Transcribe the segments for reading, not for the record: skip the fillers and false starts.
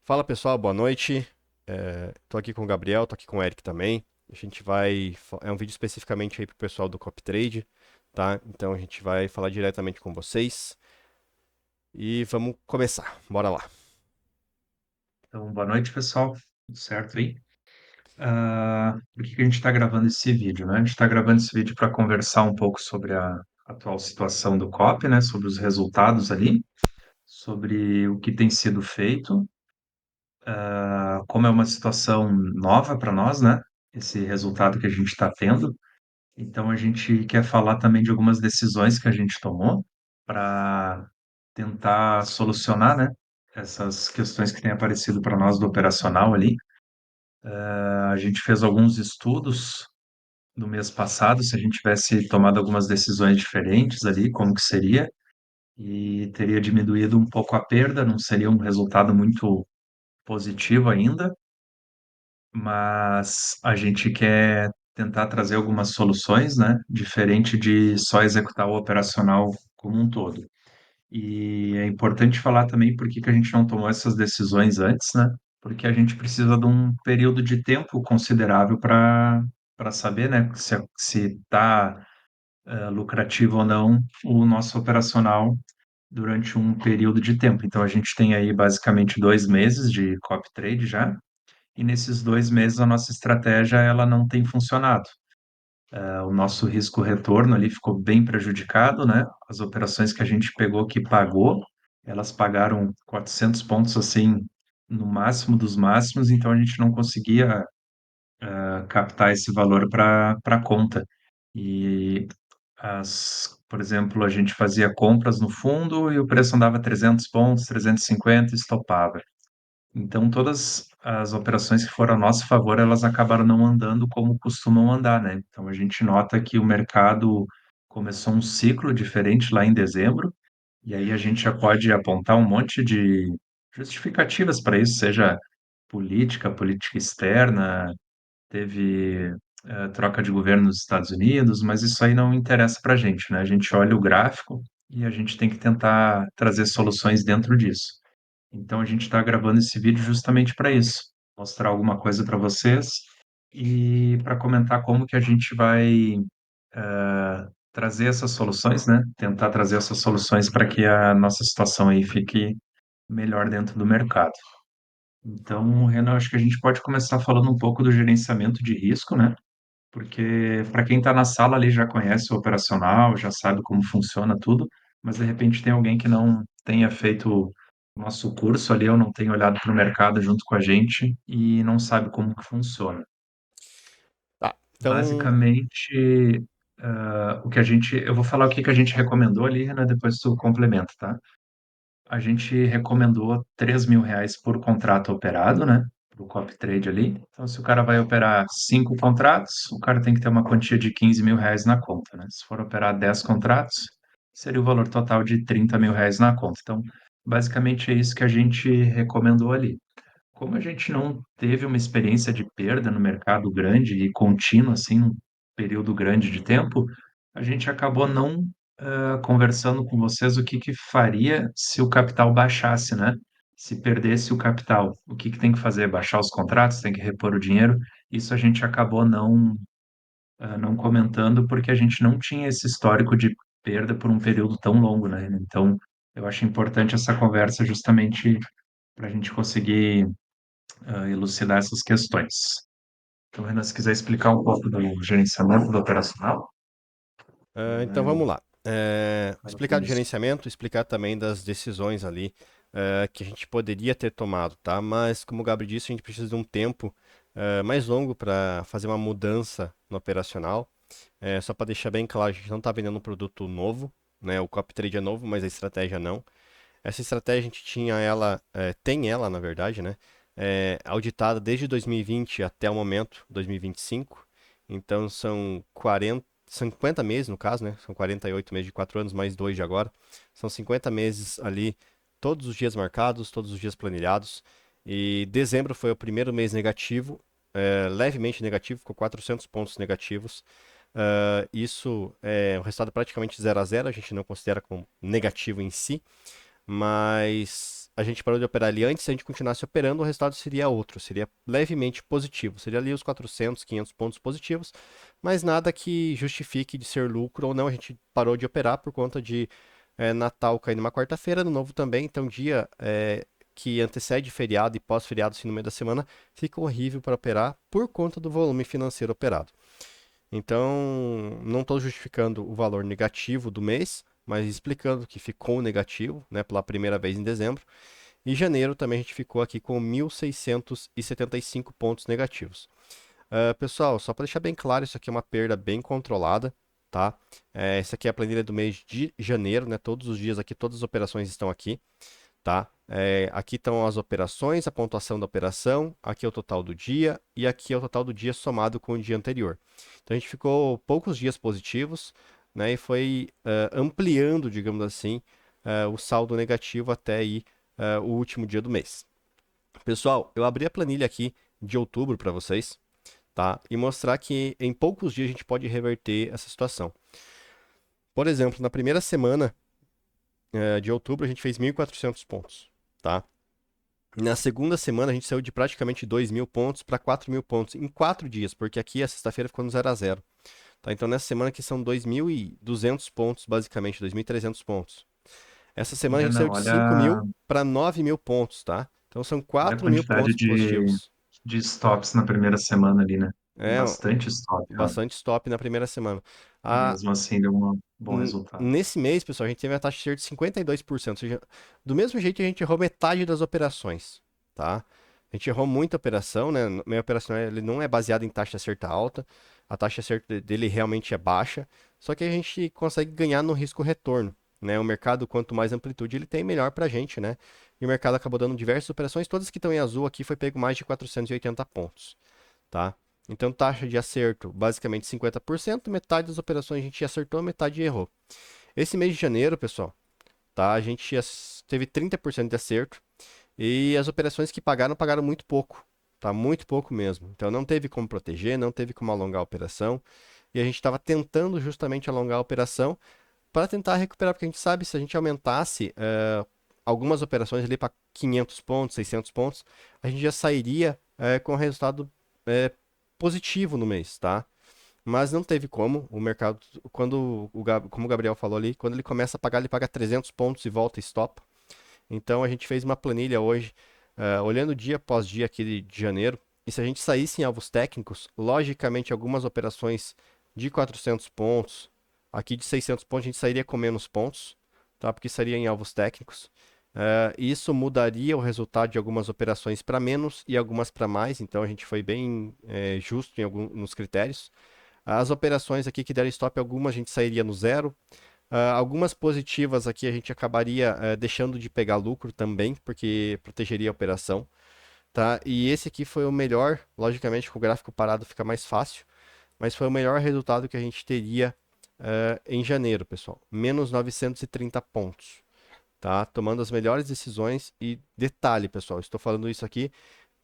Fala pessoal, boa noite. Tô aqui com o Gabriel, tô aqui com o Eric também. A gente vai. É um vídeo especificamente aí pro pessoal do CopyTrade, tá? Então a gente vai falar diretamente com vocês. E vamos começar. Bora lá. Então, boa noite, pessoal. Tudo certo aí? Por que que a gente está gravando esse vídeo, né? A gente está gravando esse vídeo para conversar um pouco sobre a atual situação do COP, né? Sobre os resultados ali, sobre o que tem sido feito, como é uma situação nova para nós, né? Esse resultado que a gente está tendo. Então, a gente quer falar também de algumas decisões que a gente tomou para tentar solucionar, né? Essas questões que têm aparecido para nós do operacional ali. A gente fez alguns estudos no mês passado, se a gente tivesse tomado algumas decisões diferentes ali, como que seria, e teria diminuído um pouco a perda, não seria um resultado muito positivo ainda, mas a gente quer tentar trazer algumas soluções, né, diferente de só executar o operacional como um todo. E é importante falar também por que que a gente não tomou essas decisões antes, né? Porque a gente precisa de um período de tempo considerável para saber, né, se está lucrativo ou não o nosso operacional durante um período de tempo. Então a gente tem aí basicamente 2 meses de copy trade já, e nesses 2 meses a nossa estratégia ela não tem funcionado. O nosso risco-retorno ali ficou bem prejudicado, né? As operações que a gente pegou que pagou, elas pagaram 400 pontos assim no máximo dos máximos, então a gente não conseguia captar esse valor para conta. E por exemplo, a gente fazia compras no fundo e o preço andava 300 pontos, 350 e estopava. Então, todas as operações que foram a nosso favor, elas acabaram não andando como costumam andar, né? Então, a gente nota que o mercado começou um ciclo diferente lá em dezembro, e aí a gente já pode apontar um monte de justificativas para isso, seja política externa, teve troca de governo nos Estados Unidos, mas isso aí não interessa para a gente, né? A gente olha o gráfico e a gente tem que tentar trazer soluções dentro disso. Então a gente está gravando esse vídeo justamente para isso, mostrar alguma coisa para vocês e para comentar como que a gente vai trazer essas soluções, né? Tentar trazer essas soluções para que a nossa situação aí fique melhor dentro do mercado. Então, Renan, acho que a gente pode começar falando um pouco do gerenciamento de risco, né? Porque para quem está na sala ali já conhece o operacional, já sabe como funciona tudo, mas de repente tem alguém que não tenha feito o nosso curso ali, ou não tenha olhado para o mercado junto com a gente e não sabe como que funciona. Tá, então. Basicamente, eu vou falar o que que a gente recomendou ali, né? Depois tu complementa, tá? A gente recomendou R$ 3.000 por contrato operado, né? Para o copy trade ali. Então, se o cara vai operar 5 contratos, o cara tem que ter uma quantia de R$ 15.000 na conta, né? Se for operar 10 contratos, seria o valor total de R$ 30.000 na conta. Então, basicamente é isso que a gente recomendou ali. Como a gente não teve uma experiência de perda no mercado grande e contínua, assim, num período grande de tempo, a gente acabou não conversando com vocês o que que faria se o capital baixasse, né? Se perdesse o capital, o que que tem que fazer? Baixar os contratos, tem que repor o dinheiro? Isso a gente acabou não comentando porque a gente não tinha esse histórico de perda por um período tão longo, né? Então, eu acho importante essa conversa justamente para a gente conseguir elucidar essas questões. Então, Renan, se quiser explicar um pouco do gerenciamento do operacional, Então vamos lá. fala Explicar do conosco. gerenciamento, explicar também das decisões ali que a gente poderia ter tomado, tá? Mas como o Gabriel disse, a gente precisa de um tempo mais longo para fazer uma mudança no operacional. Só para deixar bem claro, a gente não está vendendo um produto novo, né? O copy trade é novo, mas a estratégia não. Essa estratégia a gente tinha ela, tem ela na verdade, né? Auditada desde 2020 até o momento, 2025. Então são 50 meses no caso, né? São 48 meses de 4 anos, mais 2 de agora. São 50 meses ali, todos os dias marcados, todos os dias planilhados. E dezembro foi o primeiro mês negativo, levemente negativo, com 400 pontos negativos. Isso é um resultado praticamente 0 a 0, a gente não considera como negativo em si, mas a gente parou de operar ali antes, se a gente continuasse operando, o resultado seria outro, seria levemente positivo. Seria ali os 400, 500 pontos positivos, mas nada que justifique de ser lucro ou não. A gente parou de operar por conta de Natal cair numa quarta-feira, Ano Novo também, então dia que antecede feriado e pós-feriado, assim, no meio da semana, fica horrível para operar por conta do volume financeiro operado. Então, não estou justificando o valor negativo do mês, mas explicando que ficou negativo, né, pela primeira vez em dezembro. E janeiro também a gente ficou aqui com 1.675 pontos negativos. Pessoal, só para deixar bem claro, isso aqui é uma perda bem controlada, tá? Essa aqui é a planilha do mês de janeiro, né? Todos os dias aqui, todas as operações estão aqui, tá? Aqui estão as operações, a pontuação da operação, aqui é o total do dia e aqui é o total do dia somado com o dia anterior. Então a gente ficou poucos dias positivos, né? E foi ampliando, digamos assim, o saldo negativo até aí o último dia do mês. Pessoal, eu abri a planilha aqui de outubro para vocês, tá? E mostrar que em poucos dias a gente pode reverter essa situação. Por exemplo, na primeira semana de outubro a gente fez 1.400 pontos, tá? Na segunda semana a gente saiu de praticamente 2.000 pontos para 4.000 pontos em 4 dias, porque aqui a sexta-feira ficou no 0 a 0. Tá? Então nessa semana aqui são 2.200 pontos, basicamente, 2.300 pontos. Essa semana a É, gente saiu não, de 5.000 para 9.000 pontos, tá? Então são olha a 4.000 quantidade pontos positivos. de stops na primeira semana ali, né? É Bastante stop, cara. bastante stop na primeira semana. E A, mesmo assim deu um bom resultado. Nesse mês, pessoal, a gente teve a taxa de acerto de 52%, ou seja, do mesmo jeito a gente errou metade das operações, tá? A gente errou muita operação, né? Minha operação ele não é baseado em taxa de acerto alta, a taxa de acerto dele realmente é baixa, só que a gente consegue ganhar no risco-retorno, né? O mercado, quanto mais amplitude ele tem, melhor pra gente, né? E o mercado acabou dando diversas operações, todas que estão em azul aqui foi pego mais de 480 pontos, tá? Então, taxa de acerto, basicamente 50%, metade das operações a gente acertou, metade errou. Esse mês de janeiro, pessoal, tá? A gente teve 30% de acerto e as operações que pagaram, pagaram muito pouco, tá? Muito pouco mesmo. Então não teve como proteger, não teve como alongar a operação e a gente estava tentando justamente alongar a operação para tentar recuperar, porque a gente sabe se a gente aumentasse algumas operações ali para 500 pontos, 600 pontos, a gente já sairia com resultado eh, positivo no mês, tá? Mas não teve como. O mercado, como o Gabriel falou ali, quando ele começa a pagar, ele paga 300 pontos e volta e stop. Então a gente fez uma planilha hoje, olhando dia após dia aqui de janeiro. E se a gente saísse em alvos técnicos, logicamente algumas operações de 400 pontos, aqui de 600 pontos, a gente sairia com menos pontos, tá? Porque sairia em alvos técnicos. Isso mudaria o resultado de algumas operações para menos e algumas para mais, então a gente foi bem justo nos critérios. As operações aqui que deram stop, algumas a gente sairia no zero. Algumas positivas aqui a gente acabaria deixando de pegar lucro também, porque protegeria a operação, tá? E esse aqui foi o melhor, logicamente com o gráfico parado fica mais fácil, mas foi o melhor resultado que a gente teria em janeiro, pessoal. Menos 930 pontos, tá? Tomando as melhores decisões e detalhe, pessoal, estou falando isso aqui,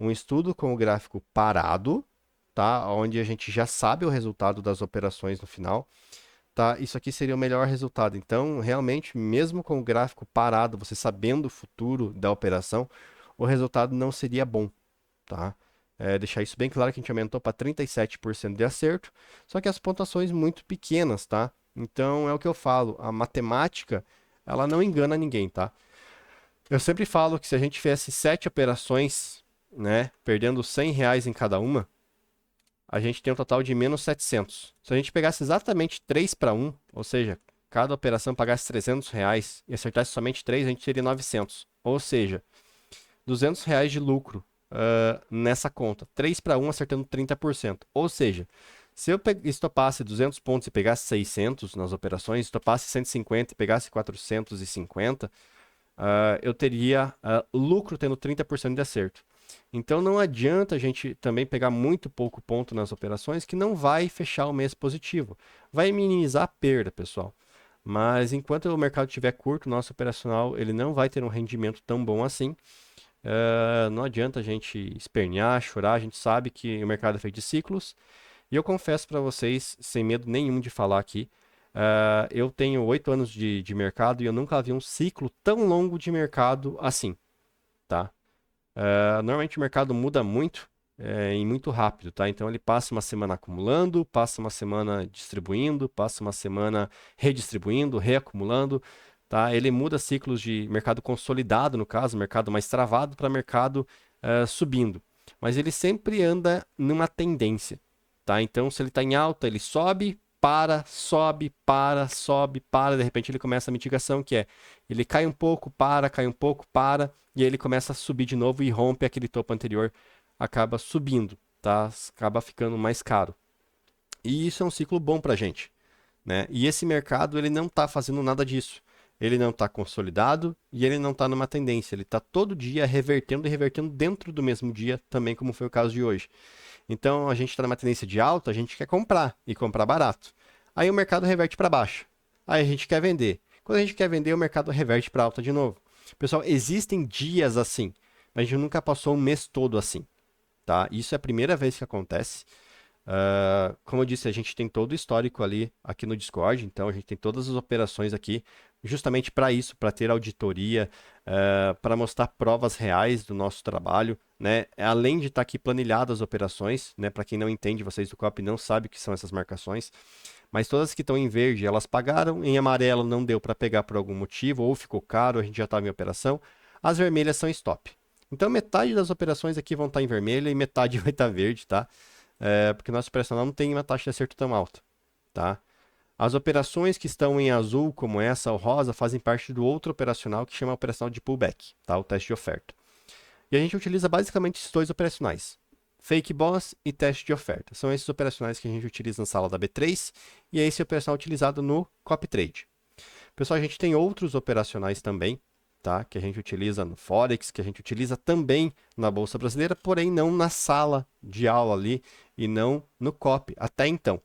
um estudo com o gráfico parado, tá? Onde a gente já sabe o resultado das operações no final, tá? Isso aqui seria o melhor resultado. Então, realmente, mesmo com o gráfico parado, você sabendo o futuro da operação, o resultado não seria bom, tá? Deixar isso bem claro que a gente aumentou para 37% de acerto, só que as pontuações muito pequenas, tá? Então, é o que eu falo, a matemática, ela não engana ninguém, tá? Eu sempre falo que se a gente fizesse 7 operações, né, perdendo R$ 100 em cada uma, a gente tem um total de menos 700. Se a gente pegasse exatamente 3 para 1, ou seja, cada operação pagasse R$ 300 e acertasse somente 3, a gente teria 900. Ou seja, R$ 200 de lucro nessa conta. 3 para 1 acertando 30%. Ou seja, se eu estopasse 200 pontos e pegasse 600 nas operações, estopasse 150 e pegasse 450, eu teria lucro tendo 30% de acerto. Então não adianta a gente também pegar muito pouco ponto nas operações que não vai fechar o mês positivo. Vai minimizar a perda, pessoal. Mas enquanto o mercado estiver curto, o nosso operacional ele não vai ter um rendimento tão bom assim. Não adianta a gente espernear, chorar, a gente sabe que o mercado é feito de ciclos. E eu confesso para vocês, sem medo nenhum de falar aqui, eu tenho 8 anos de mercado e eu nunca vi um ciclo tão longo de mercado assim. tá? Normalmente o mercado muda muito e muito rápido, tá? Então ele passa uma semana acumulando, passa uma semana distribuindo, passa uma semana redistribuindo, reacumulando, tá? Ele muda ciclos de mercado consolidado, no caso, mercado mais travado para mercado subindo. Mas ele sempre anda numa tendência, tá? Então se ele está em alta, ele sobe, para, sobe, para, sobe, para, de repente ele começa a mitigação, que é ele cai um pouco, para, cai um pouco, para, e aí ele começa a subir de novo e rompe aquele topo anterior, acaba subindo, tá? Acaba ficando mais caro. E isso é um ciclo bom para a gente, né? E esse mercado ele não está fazendo nada disso. Ele não está consolidado e ele não está numa tendência. Ele está todo dia revertendo e revertendo dentro do mesmo dia, também como foi o caso de hoje. Então a gente está numa tendência de alta, a gente quer comprar e comprar barato. Aí o mercado reverte para baixo. Aí a gente quer vender. Quando a gente quer vender, o mercado reverte para alta de novo. Pessoal, existem dias assim, mas a gente nunca passou um mês todo assim, tá? Isso é a primeira vez que acontece. Como eu disse, a gente tem todo o histórico ali aqui no Discord, então a gente tem todas as operações aqui, justamente para isso, para ter auditoria, para mostrar provas reais do nosso trabalho, né? Além de estar aqui planilhado as operações, né? Para quem não entende, vocês do COP não sabem o que são essas marcações, mas todas que estão em verde elas pagaram, em amarelo não deu para pegar por algum motivo, ou ficou caro, a gente já estava em operação. As vermelhas são stop. Então metade das operações aqui vão estar em vermelho e metade vai estar verde, tá? Porque nosso operacional não tem uma taxa de acerto tão alta, tá? As operações que estão em azul, como essa ou rosa, fazem parte do outro operacional que chama operacional de pullback, tá? O teste de oferta. E a gente utiliza basicamente esses dois operacionais, Fake Boss e teste de oferta. São esses operacionais que a gente utiliza na sala da B3 e é esse operacional utilizado no Copy Trade. Pessoal, a gente tem outros operacionais também, tá? Que a gente utiliza no Forex, que a gente utiliza também na Bolsa Brasileira, porém não na sala de aula ali e não no COP, até então.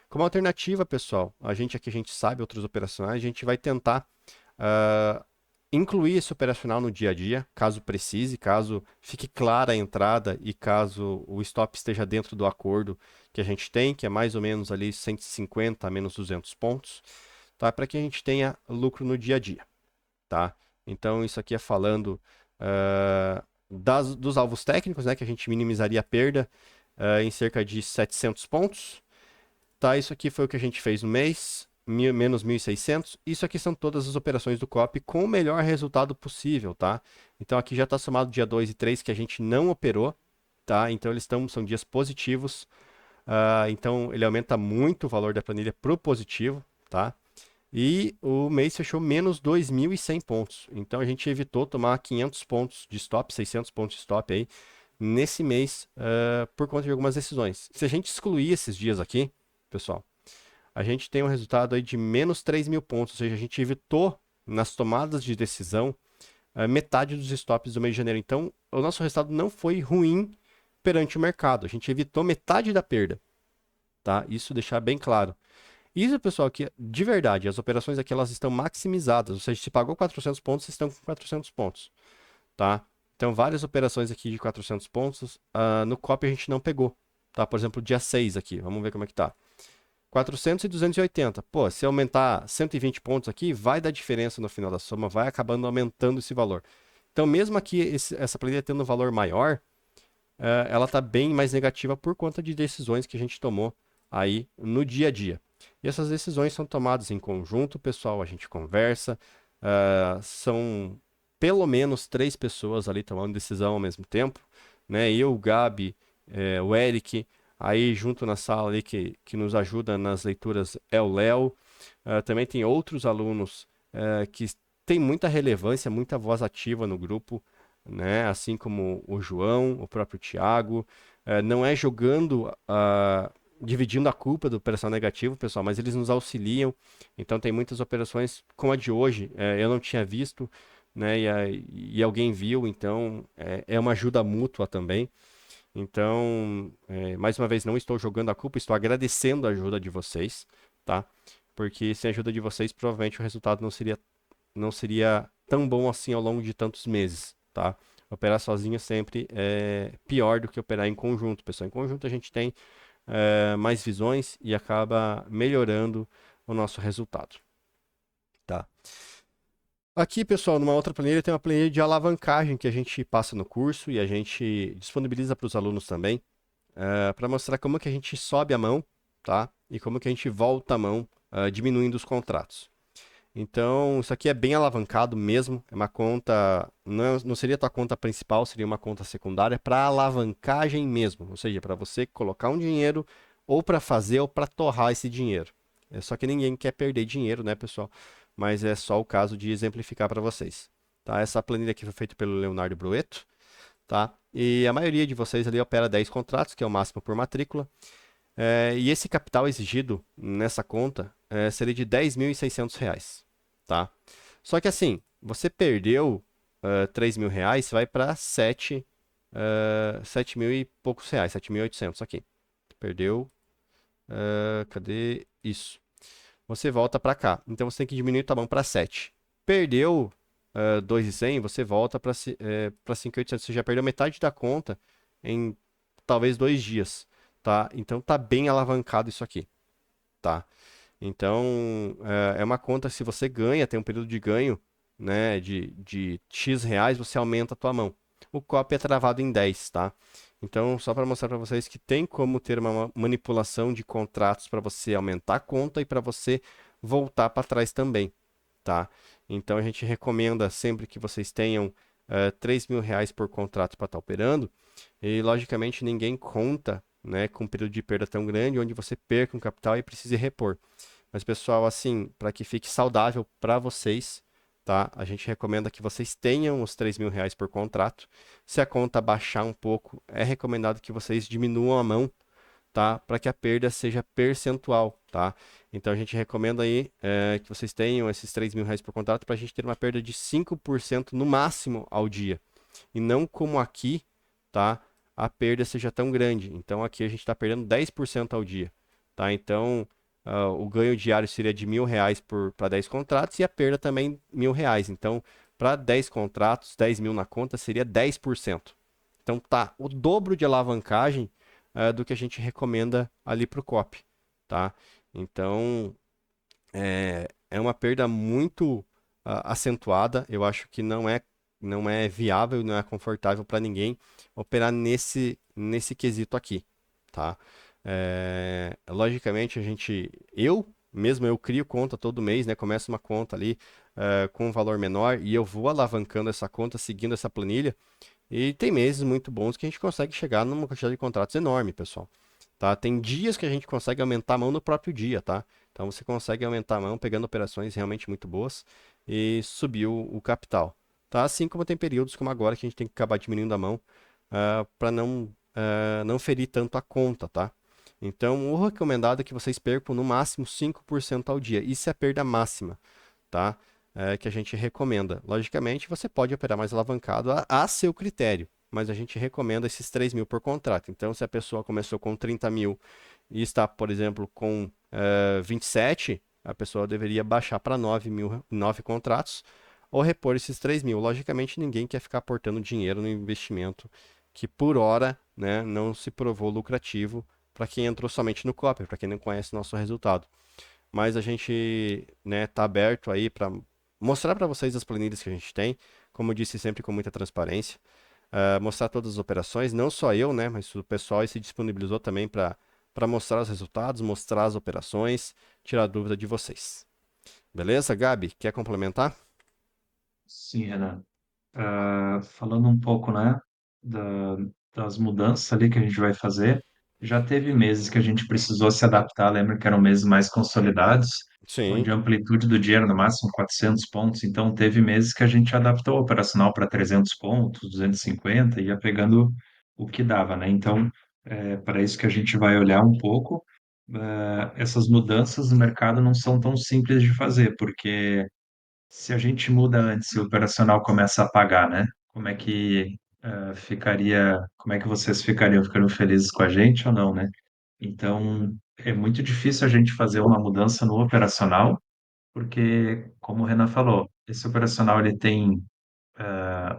Como alternativa, pessoal, a gente aqui a gente sabe outros operacionais, a gente vai tentar uh, incluir esse operacional no dia a dia, caso precise, caso fique clara a entrada e caso o stop esteja dentro do acordo que a gente tem, que é mais ou menos ali 150 a menos 200 pontos, tá? Para que a gente tenha lucro no dia a dia, tá? Então, isso aqui é falando dos alvos técnicos, né? Que a gente minimizaria a perda em cerca de 700 pontos. Tá, isso aqui foi o que a gente fez no mês, menos 1.600. Isso aqui são todas as operações do COP com o melhor resultado possível, tá? Então aqui já está somado dia 2 e 3 que a gente não operou, tá? Então são dias positivos. Então ele aumenta muito o valor da planilha pro positivo, tá? E o mês fechou menos 2.100 pontos. Então a gente evitou tomar 500 pontos de stop, 600 pontos de stop aí nesse mês por conta de algumas decisões. Se a gente excluir esses dias aqui, pessoal, a gente tem um resultado aí de menos 3.000 pontos, ou seja, a gente evitou nas tomadas de decisão metade dos stops do mês de janeiro. Então, o nosso resultado não foi ruim perante o mercado. A gente evitou metade da perda, tá? Isso deixar bem claro. Isso, pessoal, que de verdade, as operações aqui elas estão maximizadas, ou seja, se pagou 400 pontos, vocês estão com 400 pontos, tá? Então, várias operações aqui de 400 pontos, no COP a gente não pegou, tá? Por exemplo, dia 6 aqui, vamos ver como é que tá. 400 e 280. Pô, se aumentar 120 pontos aqui, vai dar diferença no final da soma, vai acabando aumentando esse valor. Então, mesmo aqui essa planilha tendo um valor maior, ela está bem mais negativa por conta de decisões que a gente tomou aí no dia a dia. E essas decisões são tomadas em conjunto, pessoal, a gente conversa, são pelo menos 3 pessoas ali tomando decisão ao mesmo tempo, né? Eu, o Gabi, o Eric, aí junto na sala ali que nos ajuda nas leituras é o Léo. Também tem outros alunos que têm muita relevância, muita voz ativa no grupo, né? Assim como o João, o próprio Thiago. Não é jogando, dividindo a culpa do operação negativo, pessoal, mas eles nos auxiliam. Então tem muitas operações, como a de hoje, eu não tinha visto, né? E alguém viu, então é uma ajuda mútua também. Então, mais uma vez, não estou jogando a culpa, estou agradecendo a ajuda de vocês, tá? Porque sem a ajuda de vocês, provavelmente o resultado não seria tão bom assim ao longo de tantos meses, tá? Operar sozinho sempre é pior do que operar em conjunto, pessoal. Em conjunto a gente tem mais visões e acaba melhorando o nosso resultado, tá? Aqui, pessoal, numa outra planilha tem uma planilha de alavancagem que a gente passa no curso e a gente disponibiliza para os alunos também, para mostrar como que a gente sobe a mão, tá? E como que a gente volta a mão, diminuindo os contratos. Então, isso aqui é bem alavancado mesmo. É uma conta, não seria a tua conta principal, seria uma conta secundária para alavancagem mesmo. Ou seja, para você colocar um dinheiro ou para fazer ou para torrar esse dinheiro. É só que ninguém quer perder dinheiro, né, pessoal? Mas é só o caso de exemplificar para vocês. Tá? Essa planilha aqui foi feita pelo Leonardo Brueto, tá? E a maioria de vocês ali opera 10 contratos, que é o máximo por matrícula. E esse capital exigido nessa conta seria de R$ 10.600, tá? Só que assim, você perdeu R$ 3.000, vai para 7 mil e poucos reais, 7.800 aqui. Perdeu, cadê isso? Você volta para cá. Então você tem que diminuir o tamanho para 7. Perdeu 2.100, você volta para 5.800. Você já perdeu metade da conta em talvez 2 dias, tá? Então tá bem alavancado isso aqui, tá? Então é uma conta, se você ganha, tem um período de ganho, né, de X reais, você aumenta a tua mão. O copy é travado em 10, tá? Então, só para mostrar para vocês que tem como ter uma manipulação de contratos para você aumentar a conta e para você voltar para trás também, tá? Então, a gente recomenda sempre que vocês tenham R$ 3.000 por contrato para estar operando. E, logicamente, ninguém conta, né, com um período de perda tão grande, onde você perca um capital e precise repor. Mas, pessoal, assim, para que fique saudável para vocês, tá? A gente recomenda que vocês tenham os R$ 3.000 por contrato. Se a conta baixar um pouco, é recomendado que vocês diminuam a mão, tá? Para que a perda seja percentual, tá? Então a gente recomenda aí que vocês tenham esses R$ 3.000 por contrato para a gente ter uma perda de 5% no máximo ao dia. E não como aqui, tá? A perda seja tão grande. Então aqui a gente está perdendo 10% ao dia, tá? Então o ganho diário seria de R$ 1.000 para 10 contratos e a perda também R$ 1.000. Então, para 10 contratos, 10 mil na conta seria 10%. Então tá o dobro de alavancagem do que a gente recomenda ali para o COP, tá? Então é uma perda muito acentuada. Eu acho que não é viável, não é confortável para ninguém operar nesse quesito aqui, tá? Logicamente, eu crio conta todo mês, né? Começo uma conta ali com um valor menor e eu vou alavancando essa conta seguindo essa planilha. E tem meses muito bons que a gente consegue chegar numa quantidade de contratos enorme, pessoal. Tá? Tem dias que a gente consegue aumentar a mão no próprio dia, tá? Então você consegue aumentar a mão pegando operações realmente muito boas e subir o capital. Tá? Assim como tem períodos como agora que a gente tem que acabar diminuindo a mão para não ferir tanto a conta, tá? Então o recomendado é que vocês percam no máximo 5% ao dia. Isso é a perda máxima, tá? Que a gente recomenda. Logicamente, você pode operar mais alavancado a seu critério, mas a gente recomenda esses 3.000 por contrato. Então, se a pessoa começou com 30 mil e está, por exemplo, com 27, a pessoa deveria baixar para 9 mil, 9 contratos ou repor esses 3.000. Logicamente, ninguém quer ficar aportando dinheiro no investimento que, por hora, né, não se provou lucrativo para quem entrou somente no copy, para quem não conhece nosso resultado. Mas a gente, né, tá aberto aí para mostrar para vocês as planilhas que a gente tem, como eu disse, sempre com muita transparência, mostrar todas as operações, não só eu, né, mas o pessoal aí se disponibilizou também para mostrar os resultados, mostrar as operações, tirar dúvida de vocês. Beleza, Gabi? Quer complementar? Sim, Renan. Falando um pouco, né, da- das mudanças ali que a gente vai fazer, já teve meses que a gente precisou se adaptar, lembra que eram meses mais consolidados, Sim, onde a amplitude do dia era no máximo 400 pontos, então teve meses que a gente adaptou o operacional para 300 pontos, 250, ia pegando o que dava, né? Então, é para isso que a gente vai olhar um pouco. Essas mudanças no mercado não são tão simples de fazer, porque se a gente muda antes e o operacional começa a pagar, né? Como é que como é que vocês ficariam? Ficariam felizes com a gente ou não, né? Então, é muito difícil a gente fazer uma mudança no operacional, porque, como o Renan falou, esse operacional ele tem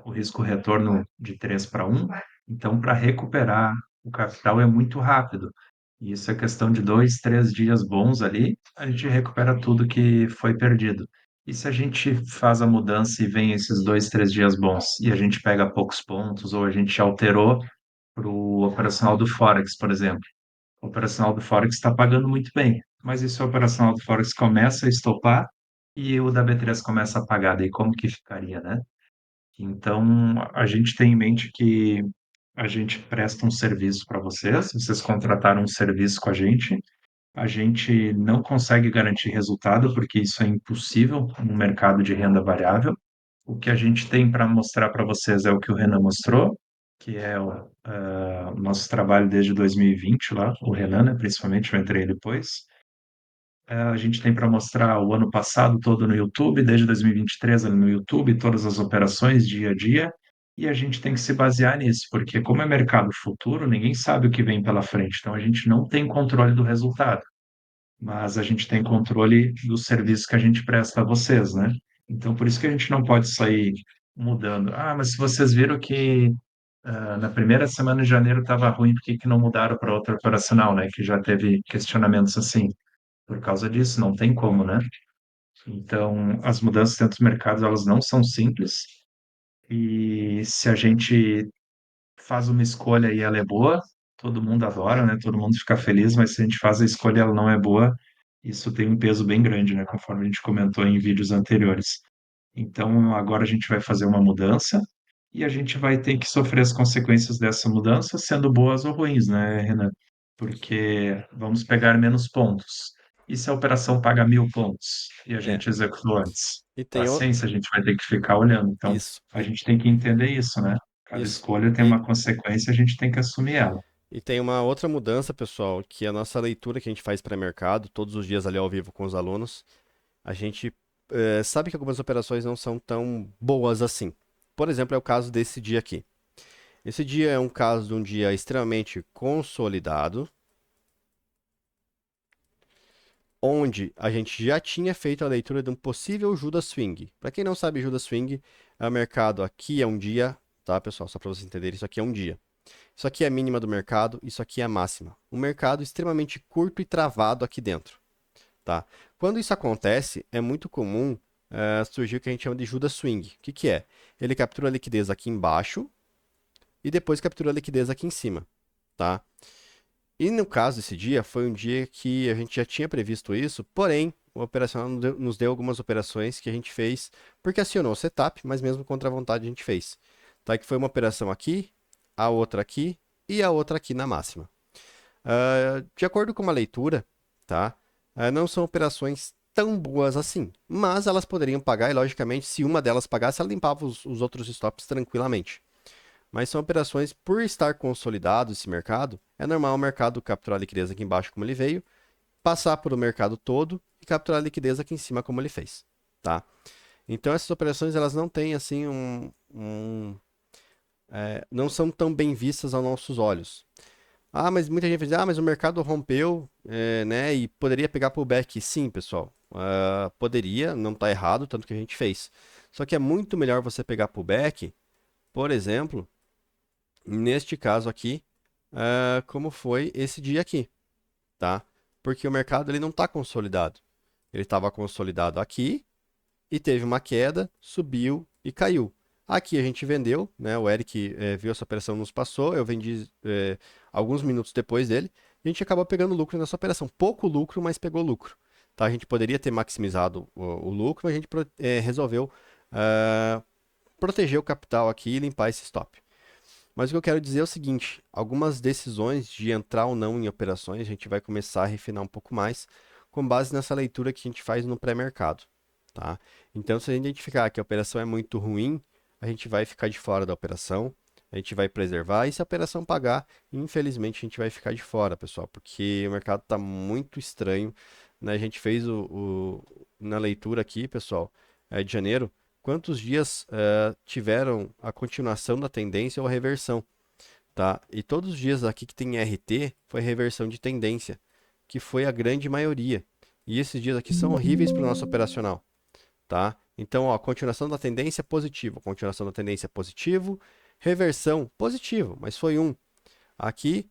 o risco-retorno de 3 para um. Então, para recuperar o capital é muito rápido. E isso é questão de 2, 3 dias bons ali, a gente recupera tudo que foi perdido. E se a gente faz a mudança e vem esses 2, 3 dias bons e a gente pega poucos pontos ou a gente alterou para o operacional do Forex, por exemplo? O operacional do Forex está pagando muito bem, mas e se o operacional do Forex começa a estopar e o da B3 começa a pagar, daí como que ficaria, né? Então, a gente tem em mente que a gente presta um serviço para vocês, vocês contrataram um serviço com a gente não consegue garantir resultado, porque isso é impossível no mercado de renda variável. O que a gente tem para mostrar para vocês é o que o Renan mostrou, que é o nosso trabalho desde 2020 lá, o Renan, né, principalmente, eu entrei depois. A gente tem para mostrar o ano passado todo no YouTube, desde 2023 ali no YouTube, todas as operações dia a dia, e a gente tem que se basear nisso, porque como é mercado futuro, ninguém sabe o que vem pela frente, então a gente não tem controle do resultado, mas a gente tem controle do serviço que a gente presta a vocês, né? Então por isso que a gente não pode sair mudando. Ah, mas se vocês viram que na primeira semana de janeiro estava ruim, por que que não mudaram para outra operacional, né? Que já teve questionamentos assim por causa disso, não tem como, né? Então, as mudanças dentro dos mercados, elas não são simples, e se a gente faz uma escolha e ela é boa, todo mundo adora, né? Todo mundo fica feliz, mas se a gente faz a escolha e ela não é boa, isso tem um peso bem grande, né? Conforme a gente comentou em vídeos anteriores. Então, agora a gente vai fazer uma mudança e a gente vai ter que sofrer as consequências dessa mudança, sendo boas ou ruins, né, Renan? Porque vamos pegar menos pontos. E se a operação paga 1.000 pontos e a É, gente executou antes? e tem Paciência, a gente vai ter que ficar olhando. Então, isso. a gente tem que entender isso, né? Cada Isso. escolha tem E, uma consequência, a gente tem que assumir ela. e tem uma outra mudança, pessoal, que é a nossa leitura que a gente faz pré-mercado, todos os dias ali ao vivo com os alunos, a gente sabe que algumas operações não são tão boas assim. Por exemplo, é o caso desse dia aqui. Esse dia é um caso de um dia extremamente consolidado, onde a gente já tinha feito a leitura de um possível Judas Swing. Para quem não sabe, Judas Swing é o mercado aqui é um dia, tá, pessoal? Só para vocês entenderem, isso aqui é um dia. Isso aqui é a mínima do mercado, isso aqui é a máxima. Um mercado extremamente curto e travado aqui dentro, tá? Quando isso acontece, é muito comum surgir o que a gente chama de Judas Swing. O que que é? Ele captura a liquidez aqui embaixo e depois captura a liquidez aqui em cima, tá? E no caso desse dia, foi um dia que a gente já tinha previsto isso, porém, o operacional nos deu algumas operações que a gente fez, porque acionou o setup, mas mesmo contra a vontade a gente fez. Tá? Que foi uma operação aqui, a outra aqui e a outra aqui na máxima. De acordo com uma leitura, tá? Não são operações tão boas assim, mas elas poderiam pagar e, logicamente, se uma delas pagasse, ela limpava os outros stops tranquilamente. Mas são operações, por estar consolidado esse mercado, é normal o mercado capturar a liquidez aqui embaixo como ele veio, passar por o mercado todo e capturar a liquidez aqui em cima como ele fez, tá? Então essas operações elas não têm assim não são tão bem vistas aos nossos olhos. Ah, mas muita gente vai dizer, ah, mas o mercado rompeu, né, e poderia pegar pullback. Sim, pessoal, poderia, não está errado, tanto que a gente fez. Só que é muito melhor você pegar pullback, por exemplo, neste caso aqui, como foi esse dia aqui, tá? Porque o mercado ele não está consolidado. Ele estava consolidado aqui e teve uma queda, subiu e caiu. Aqui a gente vendeu, né? O Eric viu essa operação, nos passou, eu vendi alguns minutos depois dele, e a gente acabou pegando lucro nessa operação. Pouco lucro, mas pegou lucro. Tá? A gente poderia ter maximizado o lucro, mas a gente resolveu proteger o capital aqui e limpar esse stop. Mas o que eu quero dizer é o seguinte: algumas decisões de entrar ou não em operações, a gente vai começar a refinar um pouco mais com base nessa leitura que a gente faz no pré-mercado, tá? Então, se a gente identificar que a operação é muito ruim, a gente vai ficar de fora da operação, a gente vai preservar, e se a operação pagar, infelizmente a gente vai ficar de fora, pessoal, porque o mercado está muito estranho, né? A gente fez na leitura aqui, pessoal, de janeiro, quantos dias tiveram a continuação da tendência ou a reversão, tá? E todos os dias aqui que tem RT foi reversão de tendência, que foi a grande maioria. E esses dias aqui são horríveis para o nosso operacional, tá? Então, ó, continuação da tendência positivo, continuação da tendência positivo, reversão positivo, mas foi um. Aqui,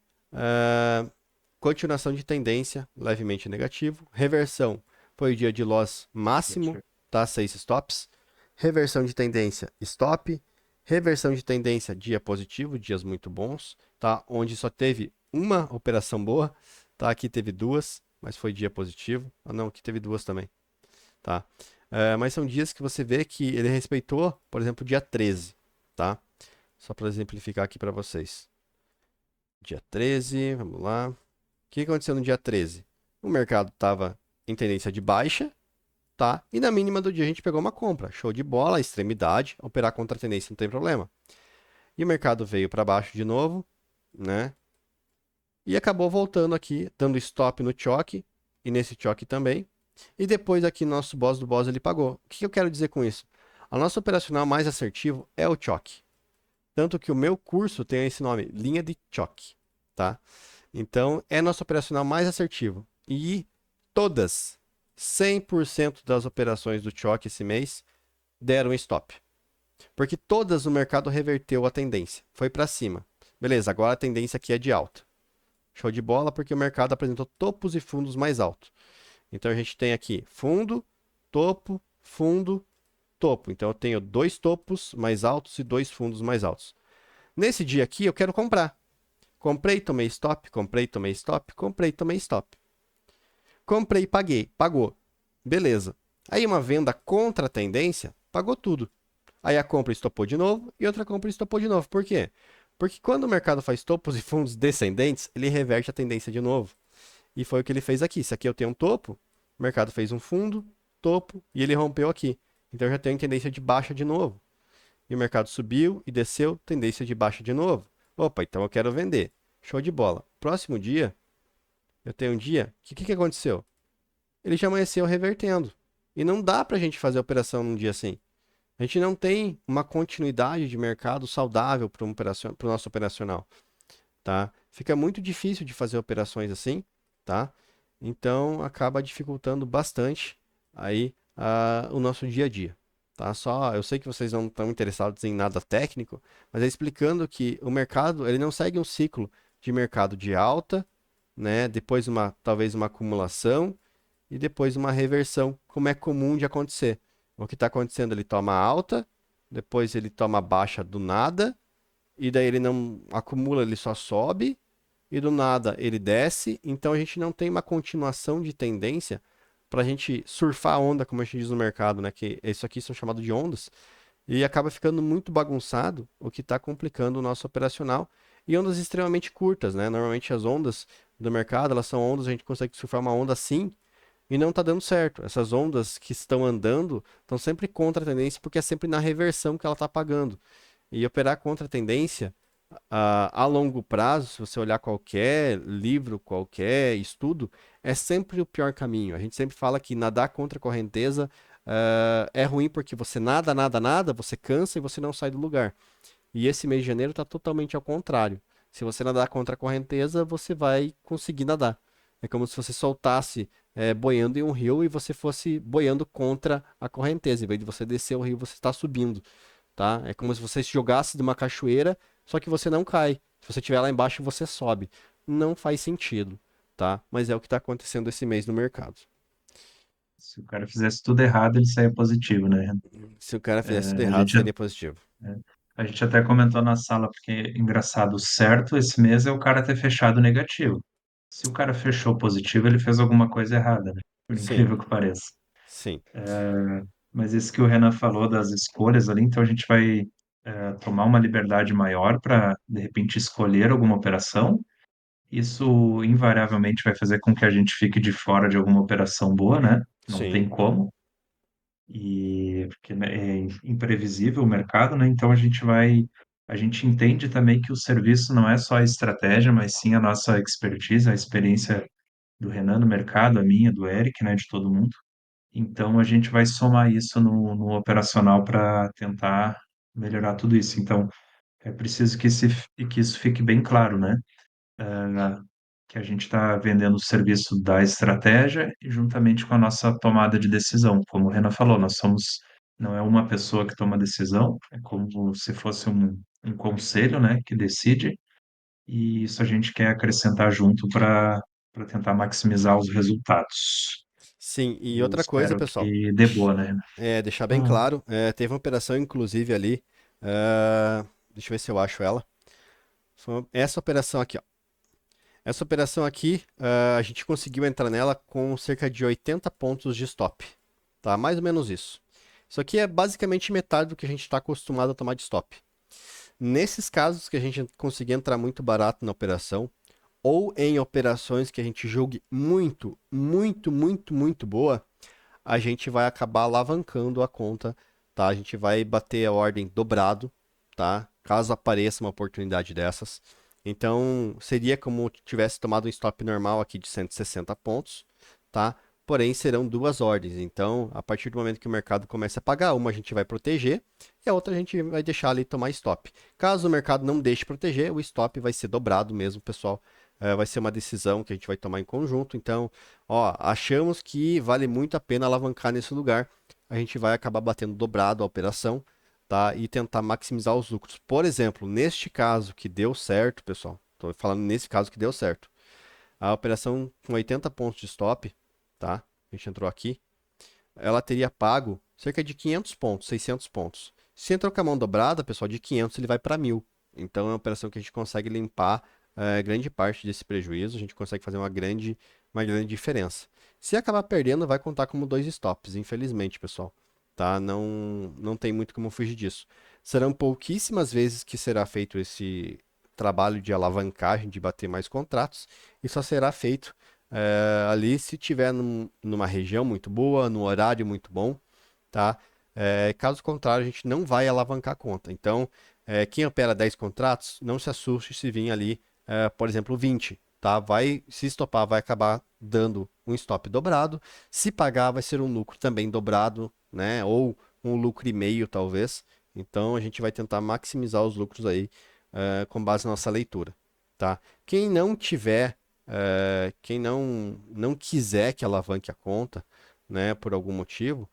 continuação de tendência levemente negativo, reversão foi o dia de loss máximo, Negativo. tá? 6 stops. Reversão de tendência, stop. Reversão de tendência, dia positivo, dias muito bons, tá? Onde só teve uma operação boa, tá? Aqui teve duas, mas foi dia positivo. Ah, não, aqui teve duas também, tá? Mas são dias que você vê que ele respeitou, por exemplo, dia 13, tá? Só para exemplificar aqui para vocês. Dia 13, vamos lá. O que aconteceu no dia 13? O mercado estava em tendência de baixa, tá? E na mínima do dia a gente pegou uma compra. Show de bola, extremidade, operar contra a tendência não tem problema. E o mercado veio para baixo de novo, né? E acabou voltando aqui, dando stop no choque e nesse choque também. E depois aqui nosso boss do boss ele pagou. O que eu quero dizer com isso? A nossa operacional mais assertivo é o choque. Tanto que o meu curso tem esse nome, linha de choque, tá? Então, é nosso operacional mais assertivo. E todas, 100% das operações do choque esse mês deram stop. Porque todas o mercado reverteu a tendência, foi para cima. Beleza, agora a tendência aqui é de alta. Show de bola, porque o mercado apresentou topos e fundos mais altos. Então a gente tem aqui fundo, topo, fundo, topo. Então eu tenho dois topos mais altos e dois fundos mais altos. Nesse dia aqui eu quero comprar. Comprei, tomei stop, comprei, tomei stop, comprei, tomei stop. Comprei, paguei, pagou. Beleza. Aí uma venda contra a tendência, pagou tudo. Aí a compra estopou de novo e outra compra estopou de novo. Por quê? Porque quando o mercado faz topos e fundos descendentes, ele reverte a tendência de novo. E foi o que ele fez aqui. Se aqui eu tenho um topo, o mercado fez um fundo, topo, e ele rompeu aqui. Então eu já tenho tendência de baixa de novo. E o mercado subiu e desceu, tendência de baixa de novo. Opa, então eu quero vender. Show de bola. Próximo dia, eu tenho um dia que o que aconteceu? Ele já amanheceu revertendo. E não dá para a gente fazer operação num dia assim. A gente não tem uma continuidade de mercado saudável para o nosso operacional, tá? Fica muito difícil de fazer operações assim, tá? Então acaba dificultando bastante aí o nosso dia a dia, tá? Só, eu sei que vocês não estão interessados em nada técnico, mas é explicando que o mercado, ele não segue um ciclo de mercado de alta, né? Depois talvez uma acumulação e depois uma reversão, como é comum de acontecer. O que está acontecendo? Ele toma alta, depois ele toma baixa do nada, e daí ele não acumula, ele só sobe, e do nada ele desce. Então a gente não tem uma continuação de tendência para a gente surfar a onda, como a gente diz no mercado, né? Que isso aqui são chamados de ondas, e acaba ficando muito bagunçado, o que está complicando o nosso operacional. E ondas extremamente curtas, né? Normalmente as ondas do mercado, elas são ondas, a gente consegue surfar uma onda assim e não está dando certo. Essas ondas que estão andando estão sempre contra a tendência porque é sempre na reversão que ela está pagando. E operar contra a tendência a longo prazo, se você olhar qualquer livro, qualquer estudo, é sempre o pior caminho. A gente sempre fala que nadar contra a correnteza é ruim porque você nada, nada, nada, você cansa e você não sai do lugar. E esse mês de janeiro está totalmente ao contrário. Se você nadar contra a correnteza, você vai conseguir nadar. É como se você soltasse boiando em um rio e você fosse boiando contra a correnteza. Em vez de você descer o rio, você está subindo, tá? É como se você se jogasse de uma cachoeira, só que você não cai. Se você estiver lá embaixo, você sobe. Não faz sentido, tá? Mas é o que está acontecendo esse mês no mercado. Se o cara fizesse tudo errado, ele saia positivo, né? Se o cara fizesse tudo A errado, gente, seria positivo. é, a gente até comentou na sala, porque, engraçado, o certo esse mês é o cara ter fechado negativo. Se o cara fechou positivo, ele fez alguma coisa errada, né? Por Sim, incrível que pareça. sim, Mas isso que o Renan falou das escolhas ali, então a gente vai tomar uma liberdade maior para, de repente, escolher alguma operação. Isso invariavelmente vai fazer com que a gente fique de fora de alguma operação boa, né? Não tem sim, como. E porque né, é imprevisível o mercado, né? Então a gente entende também que o serviço não é só a estratégia, mas sim a nossa expertise, a experiência do Renan no mercado, a minha, do Eric, né, de todo mundo. Então a gente vai somar isso no operacional para tentar melhorar tudo isso. Então é preciso que isso fique bem claro, né? Que a gente está vendendo o serviço da estratégia e juntamente com a nossa tomada de decisão. Como o Renan falou, não é uma pessoa que toma decisão, é como se fosse um conselho, né, que decide, e isso a gente quer acrescentar junto para tentar maximizar os resultados. Sim, e Eu outra coisa, espero pessoal, que dê boa, né? deixar bem Hum, claro, teve uma operação, inclusive, ali, deixa eu ver se eu acho ela. Essa operação aqui, ó. Essa operação aqui, a gente conseguiu entrar nela com cerca de 80 pontos de stop, tá? Mais ou menos isso. Isso aqui é basicamente metade do que a gente está acostumado a tomar de stop. Nesses casos que a gente conseguir entrar muito barato na operação, ou em operações que a gente julgue muito, muito, muito, muito boa, a gente vai acabar alavancando a conta, tá? A gente vai bater a ordem dobrado, tá? Caso apareça uma oportunidade dessas. Então, seria como tivesse tomado um stop normal aqui de 160 pontos, tá? Porém, serão duas ordens. Então, a partir do momento que o mercado comece a pagar, uma a gente vai proteger e a outra a gente vai deixar ali tomar stop. Caso o mercado não deixe proteger, o stop vai ser dobrado mesmo, pessoal. Vai ser uma decisão que a gente vai tomar em conjunto. Então, ó, achamos que vale muito a pena alavancar nesse lugar. A gente vai acabar batendo dobrado a operação, tá? E tentar maximizar os lucros. Por exemplo, neste caso que deu certo, pessoal. Estou falando nesse caso que deu certo. A operação com 80 pontos de stop, tá? A gente entrou aqui. Ela teria pago cerca de 500 pontos, 600 pontos. Se entrou com a mão dobrada, pessoal, de 500 ele vai para 1000. Então é uma operação que a gente consegue limpar grande parte desse prejuízo, a gente consegue fazer uma grande diferença. Se acabar perdendo, vai contar como dois stops, infelizmente, pessoal. Tá? Não, não tem muito como fugir disso. Serão pouquíssimas vezes que será feito esse trabalho de alavancagem, de bater mais contratos, e só será feito ali se tiver numa região muito boa, num horário muito bom, tá? Caso contrário, a gente não vai alavancar a conta. Então, quem opera 10 contratos, não se assuste se vir ali, por exemplo, 20, tá? Se estopar, vai acabar dando um stop dobrado. Se pagar, vai ser um lucro também dobrado, né? Ou um lucro e meio, talvez. Então, a gente vai tentar maximizar os lucros aí, com base na nossa leitura, tá? Quem não quiser que alavanque a conta, né, por algum motivo,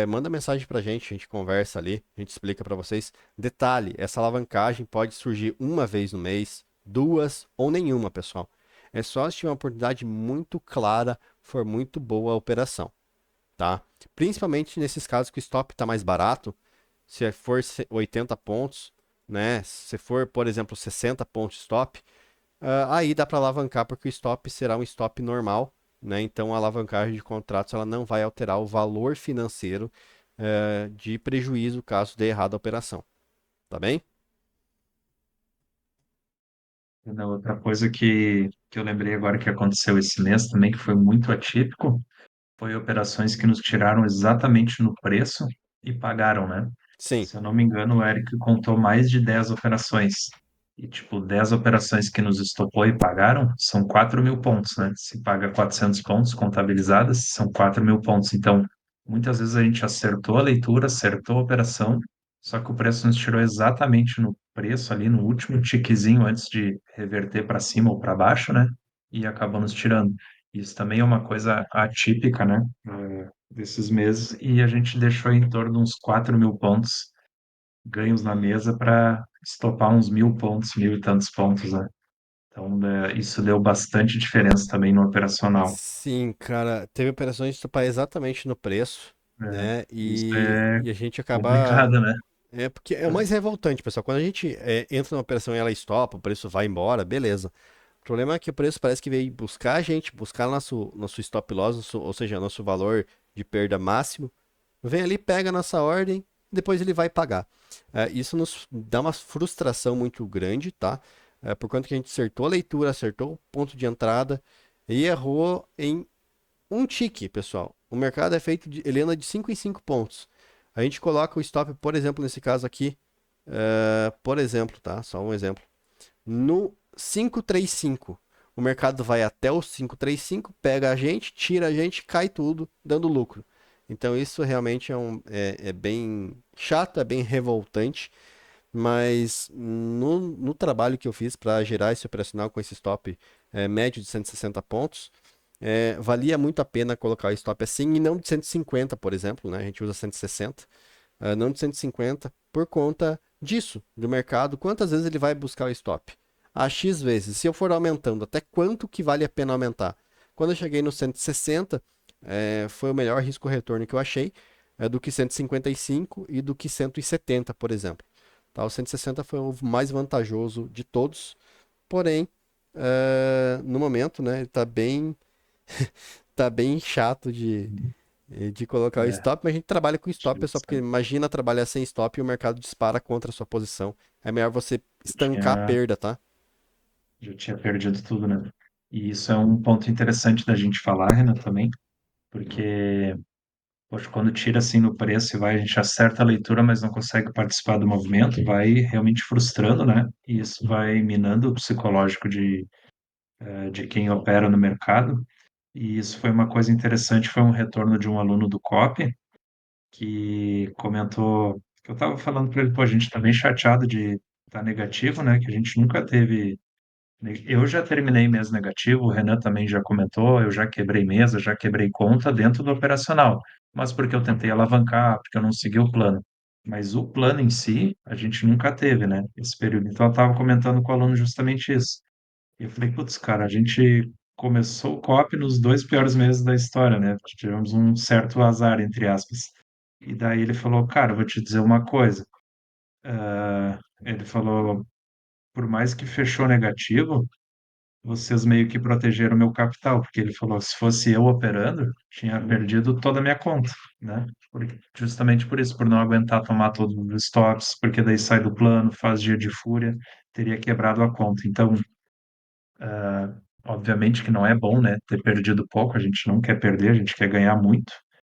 manda mensagem pra gente, a gente conversa ali, a gente explica para vocês. Detalhe, essa alavancagem pode surgir uma vez no mês, duas ou nenhuma, pessoal. É só se tiver uma oportunidade muito clara, for muito boa a operação, tá? Principalmente nesses casos que o stop está mais barato, se for 80 pontos, né? Se for, por exemplo, 60 pontos de stop, aí dá para alavancar porque o stop será um stop normal, né? Então a alavancagem de contratos ela não vai alterar o valor financeiro de prejuízo caso dê errado a operação, tá bem? não, outra coisa que eu lembrei agora que aconteceu esse mês também, que foi muito atípico, foi operações que nos tiraram exatamente no preço e pagaram, né? Sim, Se eu não me engano, o Eric contou mais de 10 operações. E, tipo, 10 operações que nos estopou e pagaram são 4.000 pontos, né? Se paga 400 pontos contabilizadas, são 4.000 pontos. Então, muitas vezes a gente acertou a leitura, acertou a operação, só que o preço nos tirou exatamente no preço ali, no último tiquezinho antes de reverter para cima ou para baixo, né? E acabou nos tirando. Isso também é uma coisa atípica, né? Desses meses. E a gente deixou em torno de uns 4.000 pontos ganhos na mesa para estopar uns 1.000 pontos, mil e tantos pontos, né? Então, isso deu bastante diferença também no operacional. sim, cara, teve operações de estopar exatamente no preço, É, né? isso é E a gente acaba. complicado, né? Porque é o mais revoltante, pessoal. Quando a gente entra numa operação e ela estopa, o preço vai embora, beleza. O problema é que o preço parece que veio buscar a gente, buscar nosso stop loss, ou seja, nosso valor de perda máximo. Vem ali, pega a nossa ordem, depois ele vai pagar. Isso nos dá uma frustração muito grande, tá? Por conta que a gente acertou a leitura, acertou o ponto de entrada e errou em um tique, pessoal. O mercado é feito de, ele anda de 5 em 5 pontos. A gente coloca o stop, por exemplo, nesse caso aqui, por exemplo, tá? Só um exemplo. No 535, o mercado vai até o 535, pega a gente, tira a gente, cai tudo, dando lucro. Então isso realmente é bem chato, é bem revoltante, mas no trabalho que eu fiz para gerar esse operacional com esse stop médio de 160 pontos, valia muito a pena colocar o stop assim e não de 150, por exemplo, né? A gente usa 160, não de 150, por conta disso, do mercado. Quantas vezes ele vai buscar o stop? X vezes. Se eu for aumentando, até quanto que vale a pena aumentar? Quando eu cheguei no 160, foi o melhor risco-retorno que eu achei, do que 155 e do que 170, por exemplo. Tá? O 160 foi o mais vantajoso de todos, porém, no momento, né, ele tá bem chato de colocar o É, stop, mas a gente trabalha com stop, pessoal, porque justo. imagina trabalhar sem stop e o mercado dispara contra a sua posição. É melhor você Eu estancar a tinha, perda, tá? já tinha perdido tudo, né? E isso é um ponto interessante da gente falar, Renan, também, porque, poxa, quando tira assim no preço e vai, a gente acerta a leitura, mas não consegue participar do movimento, vai realmente frustrando, né? E isso vai minando o psicológico de quem opera no mercado. E isso foi uma coisa interessante, foi um retorno de um aluno do COP, que comentou, que eu estava falando para ele, pô, a gente está bem chateado de estar negativo, né? Que a gente nunca teve. Eu já terminei mês negativo, o Renan também já comentou, eu já quebrei mesa, já quebrei conta dentro do operacional, mas porque eu tentei alavancar, porque eu não segui o plano. Mas o plano em si, a gente nunca teve, né? Esse período. Então eu estava comentando com o aluno justamente isso. E eu falei, putz, cara, a gente começou o COP nos dois piores meses da história, né? Tivemos um certo azar, entre aspas. E daí ele falou, cara, eu vou te dizer uma coisa. Ele falou, por mais que fechou negativo, vocês meio que protegeram o meu capital, porque ele falou, se fosse eu operando, tinha perdido toda a minha conta, né? Justamente por isso, por não aguentar tomar todos os stops, porque daí sai do plano, faz dia de fúria, teria quebrado a conta. Então, obviamente que não é bom, né, ter perdido pouco, a gente não quer perder, a gente quer ganhar muito,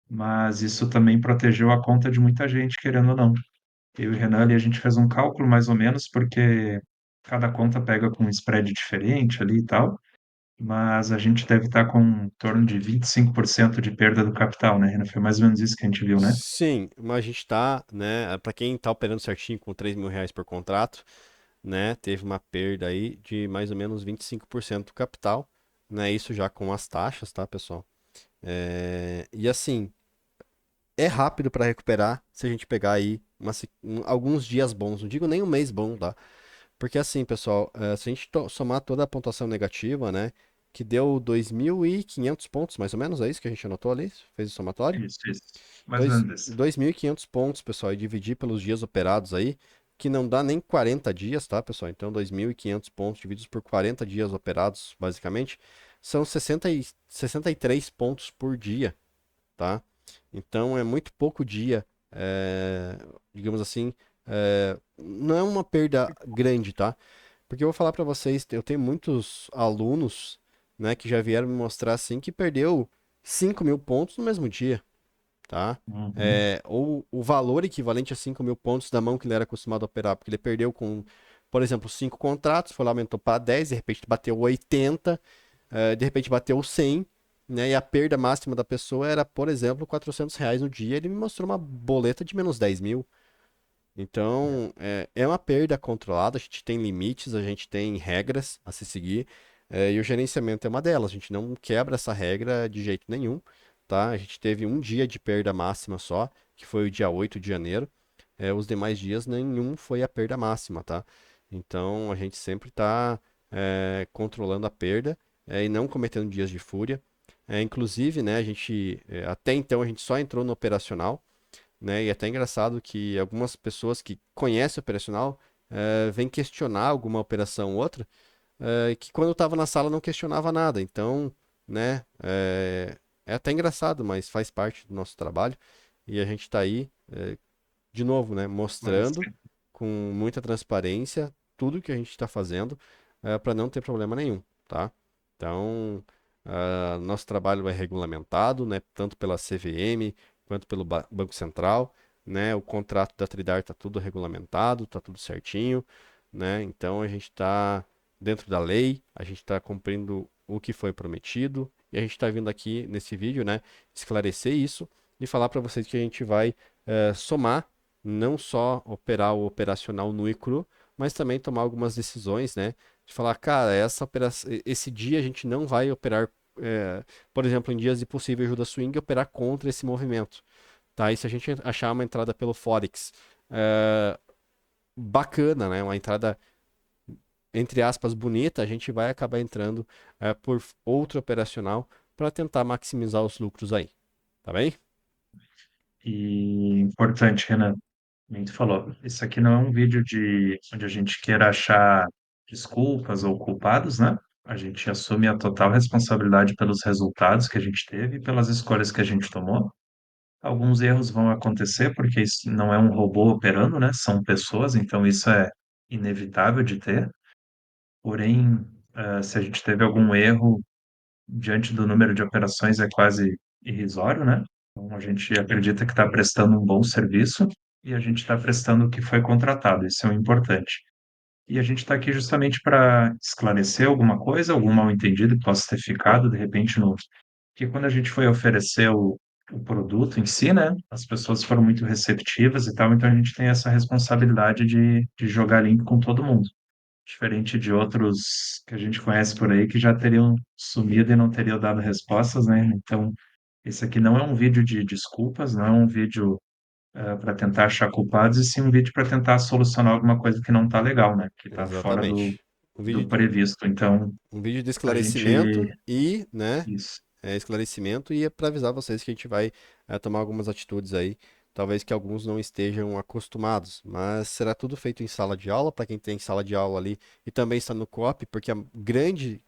mas isso também protegeu a conta de muita gente, querendo ou não. Eu e o Renan ali, a gente fez um cálculo mais ou menos, porque cada conta pega com um spread diferente ali e tal, mas a gente deve estar com em torno de 25% de perda do capital, né, Renan? Foi mais ou menos isso que a gente viu, né? Sim, mas a gente tá, né, para quem tá operando certinho com R$ 3.000 por contrato, né, teve uma perda aí de mais ou menos 25% do capital, né, isso já com as taxas, tá, pessoal? E assim, é rápido para recuperar se a gente pegar aí alguns dias bons, não digo nem um mês bom, tá? Porque assim, pessoal, se a gente somar toda a pontuação negativa, né, que deu 2.500 pontos, mais ou menos, é isso que a gente anotou ali? Fez o somatório? Isso. Mais ou menos isso. 2.500 pontos, pessoal, e dividir pelos dias operados aí, que não dá nem 40 dias, tá, pessoal? Então, 2.500 pontos divididos por 40 dias operados, basicamente, são 63 pontos por dia, tá? Então, é muito pouco dia, digamos assim, não é uma perda grande, tá? Porque eu vou falar para vocês, eu tenho muitos alunos, né, que já vieram me mostrar assim que perdeu 5.000 pontos no mesmo dia, tá? Uhum. Ou o valor equivalente a 5.000 pontos da mão que ele era acostumado a operar, porque ele perdeu com, por exemplo, 5 contratos, foi lá, aumentou para 10, de repente bateu 80, de repente bateu 100, né? E a perda máxima da pessoa era, por exemplo, R$ 400 no dia. Ele me mostrou uma boleta de menos 10.000. Então, é uma perda controlada, a gente tem limites, a gente tem regras a se seguir, e o gerenciamento é uma delas. A gente não quebra essa regra de jeito nenhum, tá? A gente teve um dia de perda máxima só, que foi o dia 8 de janeiro. Os demais dias, nenhum foi a perda máxima, tá? Então, a gente sempre está controlando a perda, e não cometendo dias de fúria. Inclusive, né, até então, a gente só entrou no operacional, né? E é até engraçado que algumas pessoas que conhecem o operacional vêm questionar alguma operação ou outra, que quando eu estava na sala não questionava nada. Então, né? É até engraçado, mas faz parte do nosso trabalho. E a gente está aí, de novo, né? Mas, Mostrando com muita transparência tudo que a gente está fazendo para não ter problema nenhum, tá? Então, nosso trabalho é regulamentado, né? Tanto pela CVM quanto pelo Banco Central, né? O contrato da Tridar está tudo regulamentado, está tudo certinho, né? Então a gente está dentro da lei, a gente está cumprindo o que foi prometido e a gente está vindo aqui nesse vídeo, né? Esclarecer isso e falar para vocês que a gente vai somar, não só operar o operacional nu e cru, mas também tomar algumas decisões, né? De falar, cara, esse dia a gente não vai operar, por exemplo, em dias de possível ajuda swing, operar contra esse movimento, tá? E se a gente achar uma entrada pelo Forex bacana, né? Uma entrada, entre aspas, bonita, a gente vai acabar entrando por outro operacional para tentar maximizar os lucros aí, tá bem? E importante, Renan, como tu falou, isso aqui não é um vídeo de onde a gente queira achar desculpas ou culpados, né? A gente assume a total responsabilidade pelos resultados que a gente teve e pelas escolhas que a gente tomou. Alguns erros vão acontecer porque isso não é um robô operando, né? São pessoas, então isso é inevitável de ter. Porém, se a gente teve algum erro diante do número de operações é quase irrisório, né? Então, a gente acredita que está prestando um bom serviço e a gente está prestando o que foi contratado, isso é o importante. E a gente está aqui justamente para esclarecer alguma coisa, algum mal-entendido que possa ter ficado, de repente, no. Que quando a gente foi oferecer o produto em si, né? As pessoas foram muito receptivas e tal, então a gente tem essa responsabilidade de jogar limpo com todo mundo. Diferente de outros que a gente conhece por aí que já teriam sumido e não teriam dado respostas, né? Então, esse aqui não é um vídeo de desculpas, não é um vídeo para tentar achar culpados, e sim um vídeo para tentar solucionar alguma coisa que não está legal, né? Que está fora Exatamente. Um do vídeo, previsto. Então, um vídeo de a gente. esclarecimento e, né, Isso. esclarecimento e é para avisar vocês que a gente vai tomar algumas atitudes aí, talvez que alguns não estejam acostumados, mas será tudo feito em sala de aula, para quem tem sala de aula ali e também está no COP, porque a grande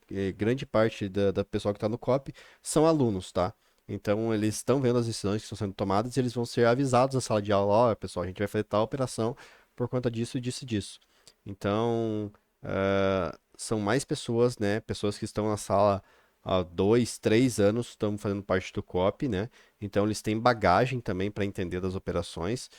parte da pessoal que está no COP são alunos, tá? Então eles estão vendo as decisões que estão sendo tomadas e eles vão ser avisados na sala de aula, ó, pessoal, a gente vai fazer tal operação por conta disso, disso e disso. Então, são mais pessoas, né? Pessoas que estão na sala há 2, 3 anos estão fazendo parte do COP, né? Então eles têm bagagem também para entender das operações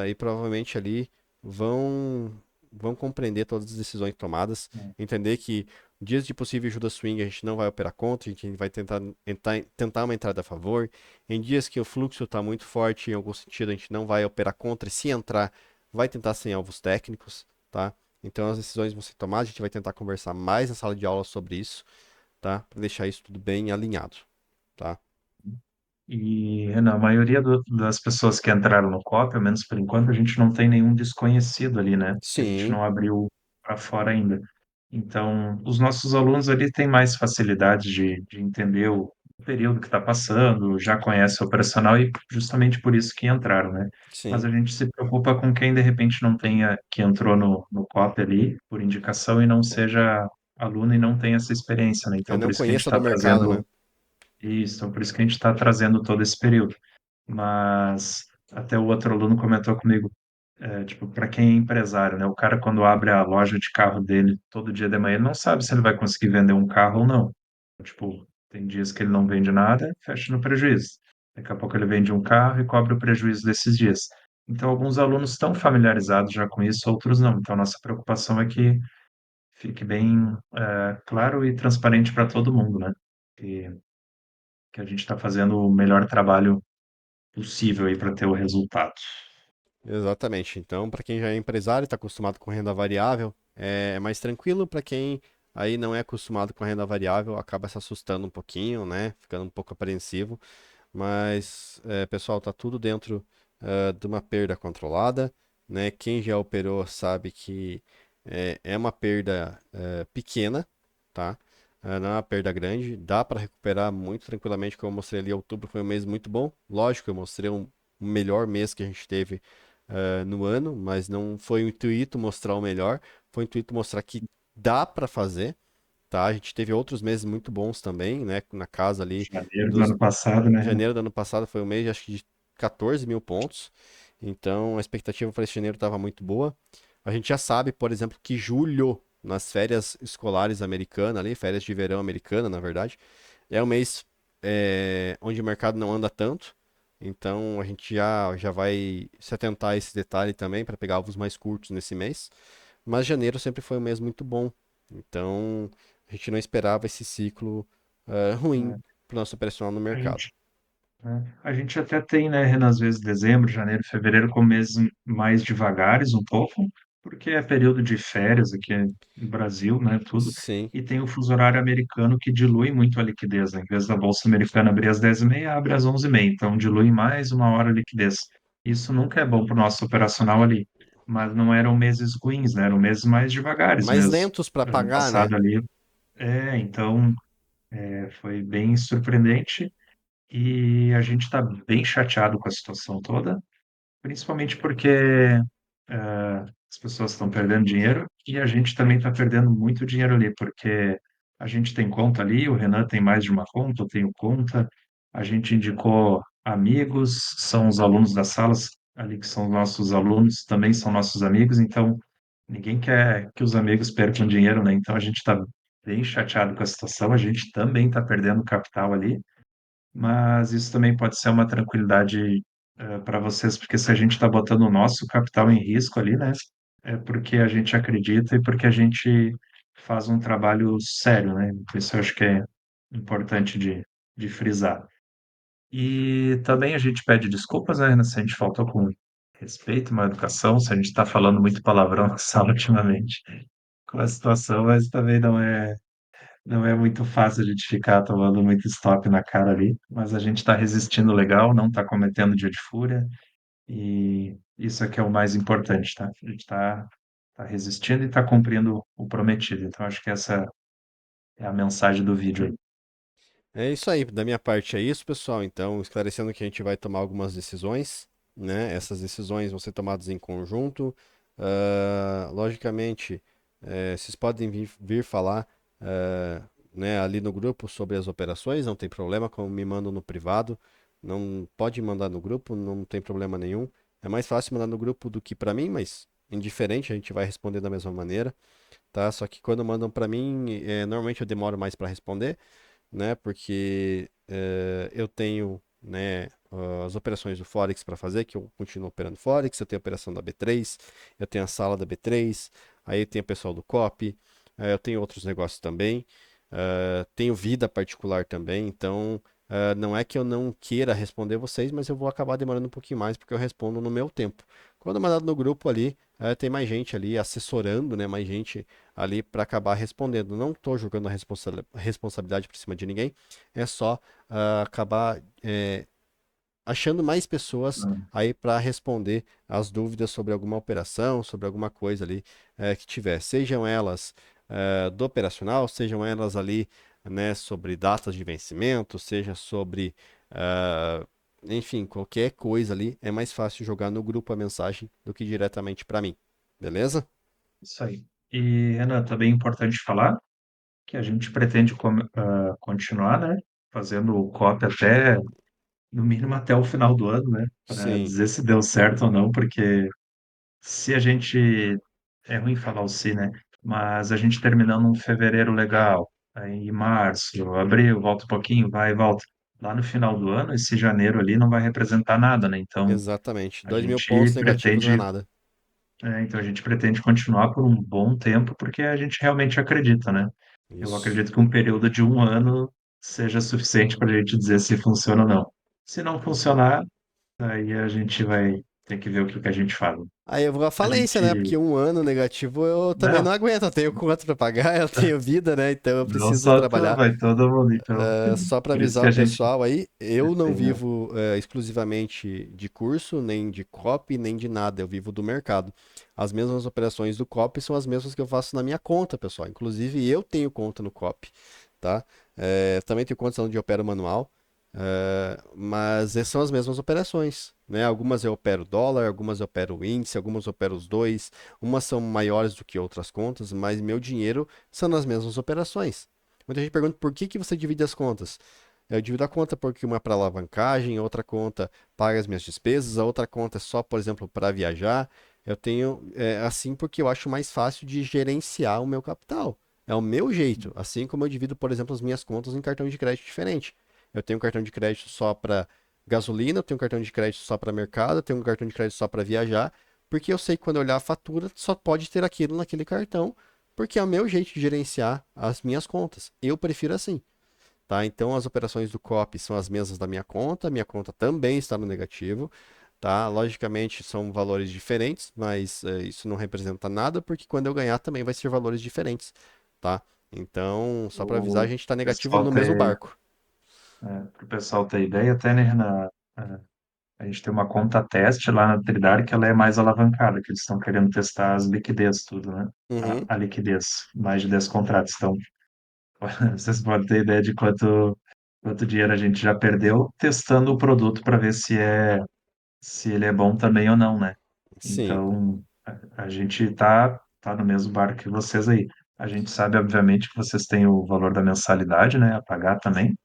e provavelmente ali vão vão compreender todas as decisões tomadas, entender que dias de possível ajuda swing a gente não vai operar contra, a gente vai tentar uma entrada a favor. Em dias que o fluxo está muito forte, em algum sentido, a gente não vai operar contra, e se entrar, vai tentar sem alvos técnicos, tá? Então as decisões vão ser tomadas, a gente vai tentar conversar mais na sala de aula sobre isso, tá? Para deixar isso tudo bem alinhado, tá? E, Renan, a maioria das pessoas que entraram no COP, pelo menos por enquanto, a gente não tem nenhum desconhecido ali, né? Que a gente Sim, não abriu para fora ainda. Então, os nossos alunos ali têm mais facilidade de entender o período que está passando, já conhece o operacional e justamente por isso que entraram, né? Mas sim. a gente se preocupa com quem de repente não tenha, que entrou no COP ali por indicação e não seja aluno e não tenha essa experiência, né? Eu Então, não por isso que a gente conheço está do mercado, trazendo né? isso, então por isso que a gente está trazendo todo esse período. Mas até o outro aluno comentou comigo, tipo, para quem é empresário, né? O cara quando abre a loja de carro dele todo dia de manhã, ele não sabe se ele vai conseguir vender um carro ou não. Tipo, tem dias que ele não vende nada, fecha no prejuízo. Daqui a pouco ele vende um carro e cobre o prejuízo desses dias. Então, alguns alunos estão familiarizados já com isso, outros não. Então, nossa preocupação é que fique bem, claro e transparente para todo mundo, né? Que a gente está fazendo o melhor trabalho possível aí para ter o resultado. Exatamente. Então, para quem já é empresário, está acostumado com renda variável, é mais tranquilo. Para quem aí não é acostumado com renda variável, acaba se assustando um pouquinho, né? Ficando um pouco apreensivo. Mas, pessoal, tá tudo dentro de uma perda controlada, né? Quem já operou sabe que é uma perda pequena, tá? Não é uma perda grande, dá para recuperar muito tranquilamente, como eu mostrei ali, outubro foi um mês muito bom. Lógico, eu mostrei um melhor mês que a gente teve no ano, mas não foi o intuito mostrar o melhor, foi o intuito mostrar que dá para fazer, tá? A gente teve outros meses muito bons também, né? Na casa ali Janeiro do dos ano passado, né, Renan? janeiro do ano passado foi um mês, acho que de 14 mil pontos. Então a expectativa para esse janeiro estava muito boa. A gente já sabe, por exemplo, que julho, nas férias escolares americanas, ali, férias de verão americana, na verdade, é um mês onde o mercado não anda tanto. Então a gente já vai se atentar a esse detalhe também para pegar alvos mais curtos nesse mês. Mas janeiro sempre foi um mês muito bom. Então a gente não esperava esse ciclo ruim É, para o nosso operacional no a mercado. gente, a gente até tem, né, Renan, às vezes dezembro, janeiro, fevereiro como meses mais devagares um pouco, porque é período de férias aqui no Brasil, né, tudo, Sim, e tem o fuso horário americano que dilui muito a liquidez, né? Em vez da Bolsa Americana abrir às 10h30, abre às 11h30, então dilui mais 1 hora a liquidez. Isso nunca é bom para o nosso operacional ali, mas não eram meses ruins, né? Eram meses mais devagares mais mesmo. lentos para Ano pagar, né? passado ali, então Foi bem surpreendente e a gente está bem chateado com a situação toda, principalmente porque as pessoas estão perdendo dinheiro e a gente também está perdendo muito dinheiro ali, porque a gente tem conta ali, o Renan tem mais de uma conta, eu tenho conta, a gente indicou amigos, são os alunos das salas ali que são nossos alunos, também são nossos amigos, então ninguém quer que os amigos percam dinheiro, né? Então a gente está bem chateado com a situação, a gente também está perdendo capital ali, mas isso também pode ser uma tranquilidade para vocês, porque se a gente está botando o nosso capital em risco ali, né, é porque a gente acredita e porque a gente faz um trabalho sério, né? Isso eu acho que é importante de frisar. E também a gente pede desculpas, né, se a gente faltou com respeito, uma educação, se a gente está falando muito palavrão na sala ultimamente com a situação, mas também não é muito fácil a gente ficar tomando muito stop na cara ali, mas a gente está resistindo legal, não está cometendo dia de fúria, e isso aqui é o mais importante, tá? A gente tá resistindo e está cumprindo o prometido. Então, acho que essa é a mensagem do vídeo aí. É isso aí, da minha parte é isso, pessoal. Então, esclarecendo que a gente vai tomar algumas decisões, né? Essas decisões vão ser tomadas em conjunto. Logicamente, vocês podem vir falar, né, ali no grupo sobre as operações, não tem problema, como me mandam no privado. Não pode mandar no grupo, não tem problema nenhum. É mais fácil mandar no grupo do que para mim, mas indiferente, a gente vai responder da mesma maneira, tá? Só que quando mandam para mim, normalmente eu demoro mais para responder, né? Porque eu tenho, né, as operações do Forex para fazer, que eu continuo operando Forex, eu tenho a operação da B3, eu tenho a sala da B3, aí tem o pessoal do COP, eu tenho outros negócios também, tenho vida particular também, então não é que eu não queira responder vocês, mas eu vou acabar demorando um pouquinho mais porque eu respondo no meu tempo. Quando mandado no grupo ali, tem mais gente ali assessorando, né? Mais gente ali para acabar respondendo. Não estou jogando a responsabilidade por cima de ninguém, é só acabar achando mais pessoas aí para responder as dúvidas sobre alguma operação, sobre alguma coisa ali que tiver. Sejam elas do operacional, sejam elas ali, né, sobre datas de vencimento, seja sobre, ah, enfim, qualquer coisa ali, é mais fácil jogar no grupo a mensagem do que diretamente para mim. Beleza? Isso aí. E, Renan, também é importante falar que a gente pretende continuar, né, fazendo o COP até, no mínimo, até o final do ano, né, para Sim, dizer se deu certo ou não, porque se a gente é ruim falar o se, né? Mas a gente terminando um fevereiro legal, aí em março, abril, volta um pouquinho, vai e volta. Lá no final do ano, esse janeiro ali não vai representar nada, né? Então exatamente. a 2.000 gente pontos negativos não é pretende, nada. então a gente pretende continuar por um bom tempo, porque a gente realmente acredita, né? Eu Isso. acredito que um período de um ano seja suficiente para a gente dizer se funciona ou não. Se não funcionar, aí a gente vai ter que ver o que que a gente faz. Aí eu vou à A falência, né? gente, Porque um ano negativo eu também não, não aguento. Eu tenho conta pra pagar, eu tenho vida, né? Então eu não preciso só tu, trabalhar. vai todo mundo. Então, Só para por isso que avisar o a gente pessoal aí, eu não tem, né? vivo exclusivamente de curso, nem de copy, nem de nada. Eu vivo do mercado. As mesmas operações do copy são as mesmas que eu faço na minha conta, pessoal. Inclusive eu tenho conta no copy, tá? Também tenho conta onde eu opero manual. Mas são as mesmas operações, né? Algumas eu opero dólar, algumas eu opero índice, algumas eu opero os dois. Umas são maiores do que outras contas, mas meu dinheiro são nas mesmas operações. Muita gente pergunta por que que você divide as contas. Eu divido a conta porque uma é para alavancagem, outra conta paga as minhas despesas, a outra conta é só, por exemplo, para viajar. Eu tenho assim porque eu acho mais fácil de gerenciar o meu capital. É o meu jeito, assim como eu divido, por exemplo, as minhas contas em cartão de crédito diferente. Eu tenho um cartão de crédito só para gasolina, eu tenho um cartão de crédito só para mercado, eu tenho um cartão de crédito só para viajar, porque eu sei que quando eu olhar a fatura só pode ter aquilo naquele cartão, porque é o meu jeito de gerenciar as minhas contas. Eu prefiro assim, tá? Então as operações do COP são as mesmas da minha conta também está no negativo, tá? Logicamente são valores diferentes, mas isso não representa nada, porque quando eu ganhar também vai ser valores diferentes, tá? Então, só para avisar, a O gente está negativo pessoal no mesmo ter, barco. Para o pessoal ter ideia, até né, a gente tem uma conta teste lá na Tridar que ela é mais alavancada, que eles estão querendo testar as liquidez, tudo, né? Uhum. A liquidez, mais de 10 contratos. Então, vocês podem ter ideia de quanto dinheiro a gente já perdeu testando o produto para ver se ele é bom também ou não, né? Sim, Então, a gente tá no mesmo barco que vocês aí. A gente sabe, obviamente, que vocês têm o valor da mensalidade, né, a pagar também,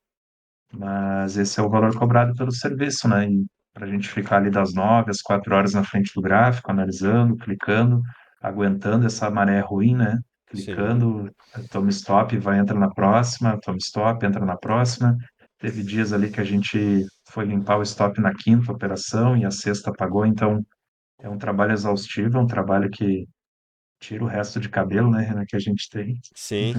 mas esse é o valor cobrado pelo serviço, né? E para a gente ficar ali das 9 às 4 horas na frente do gráfico, analisando, clicando, aguentando essa maré ruim, né? sim, Clicando, toma stop, vai, entra na próxima, toma stop, entra na próxima. Teve dias ali que a gente foi limpar o stop na quinta operação e a sexta apagou, então é um trabalho exaustivo, é um trabalho que tira o resto de cabelo, né, Renan, que a gente tem sim.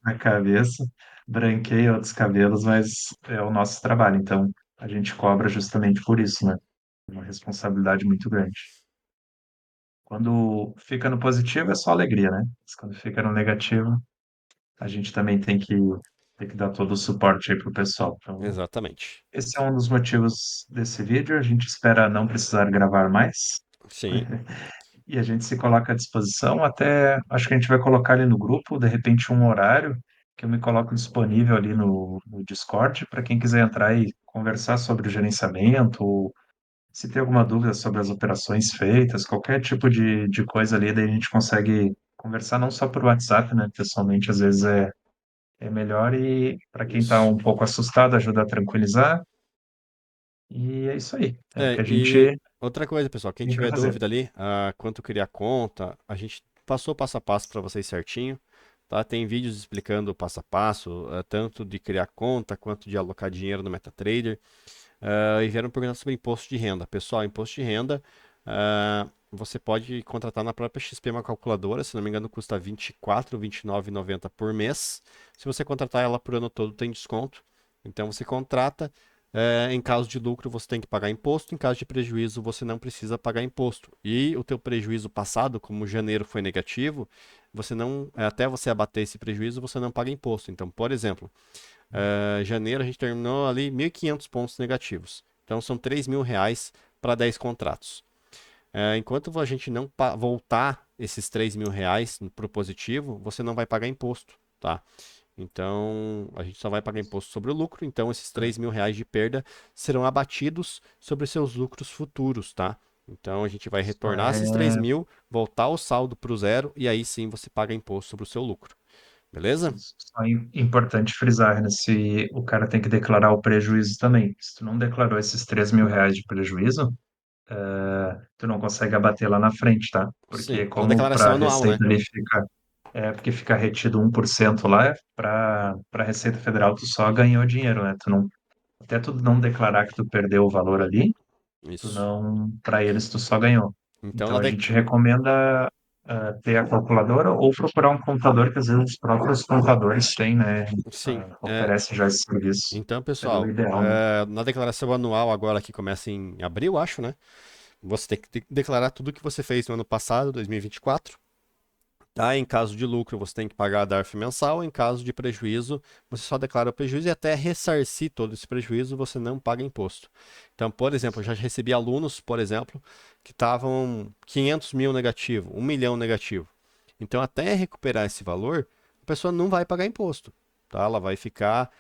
na cabeça, branqueia outros cabelos, mas é o nosso trabalho, então a gente cobra justamente por isso, né? Uma responsabilidade muito grande. Quando fica no positivo é só alegria, né? Mas quando fica no negativo, a gente também tem que dar todo o suporte aí pro pessoal. Então, Exatamente. esse é um dos motivos desse vídeo. A gente espera não precisar gravar mais. Sim, E a gente se coloca à disposição. Até acho que a gente vai colocar ali no grupo, de repente, um horário que eu me coloco disponível ali no Discord para quem quiser entrar e conversar sobre o gerenciamento, ou se tem alguma dúvida sobre as operações feitas, qualquer tipo de coisa ali, daí a gente consegue conversar não só por WhatsApp, né? Pessoalmente, às vezes é melhor e para quem está isso. um pouco assustado, ajuda a tranquilizar. E é isso aí. É o que a E gente outra coisa, pessoal, quem tem para tiver fazer. dúvida ali, quanto criar conta, a gente passou passo a passo para vocês certinho, tá? Tem vídeos explicando o passo a passo, tanto de criar conta quanto de alocar dinheiro no MetaTrader. E vieram perguntar sobre imposto de renda. Pessoal, imposto de renda, você pode contratar na própria XP uma calculadora, se não me engano, custa R$ 24, R$ 29,90 por mês. Se você contratar ela por ano todo, tem desconto. Então você contrata. Em caso de lucro, você tem que pagar imposto. Em caso de prejuízo, você não precisa pagar imposto. E o teu prejuízo passado, como janeiro foi negativo, você não, até você abater esse prejuízo, você não paga imposto. Então, por exemplo, janeiro a gente terminou ali 1.500 pontos negativos. Então são R$ 3.000 para 10 contratos. Enquanto a gente não voltar esses R$ 3.000 para o positivo, você não vai pagar imposto, tá? Então a gente só vai pagar imposto sobre o lucro. Então esses R$ 3.000 de perda serão abatidos sobre seus lucros futuros, tá? Então a gente vai Só retornar esses 3 é mil, voltar o saldo para o zero e aí sim você paga imposto sobre o seu lucro. Beleza? Só importante frisar, né? Se o cara tem que declarar o prejuízo também. Se tu não declarou esses R$ 3.000 de prejuízo, tu não consegue abater lá na frente, tá? Porque Sim, na como para declaração a anual, né? Receita ali fica, porque fica retido 1% lá, para a Receita Federal tu só ganhou dinheiro, né? Até tu não declarar que tu perdeu o valor ali, tu Isso. não, para eles tu só ganhou. Então, Então a gente recomenda ter a calculadora ou procurar um contador que às vezes os próprios contadores têm, né? sim. Oferece já esse serviço. Então, Seria o pessoal, ideal, né? na declaração anual agora que começa em abril, acho, né? Você tem que declarar tudo que você fez no ano passado, 2024. Tá? Em caso de lucro, você tem que pagar a DARF mensal. Em caso de prejuízo, você só declara o prejuízo e até ressarcir todo esse prejuízo, você não paga imposto. Então, por exemplo, eu já recebi alunos, por exemplo, que estavam 500 mil negativo, 1 milhão negativo. Então, até recuperar esse valor, a pessoa não vai pagar imposto. Tá? Ela vai ficar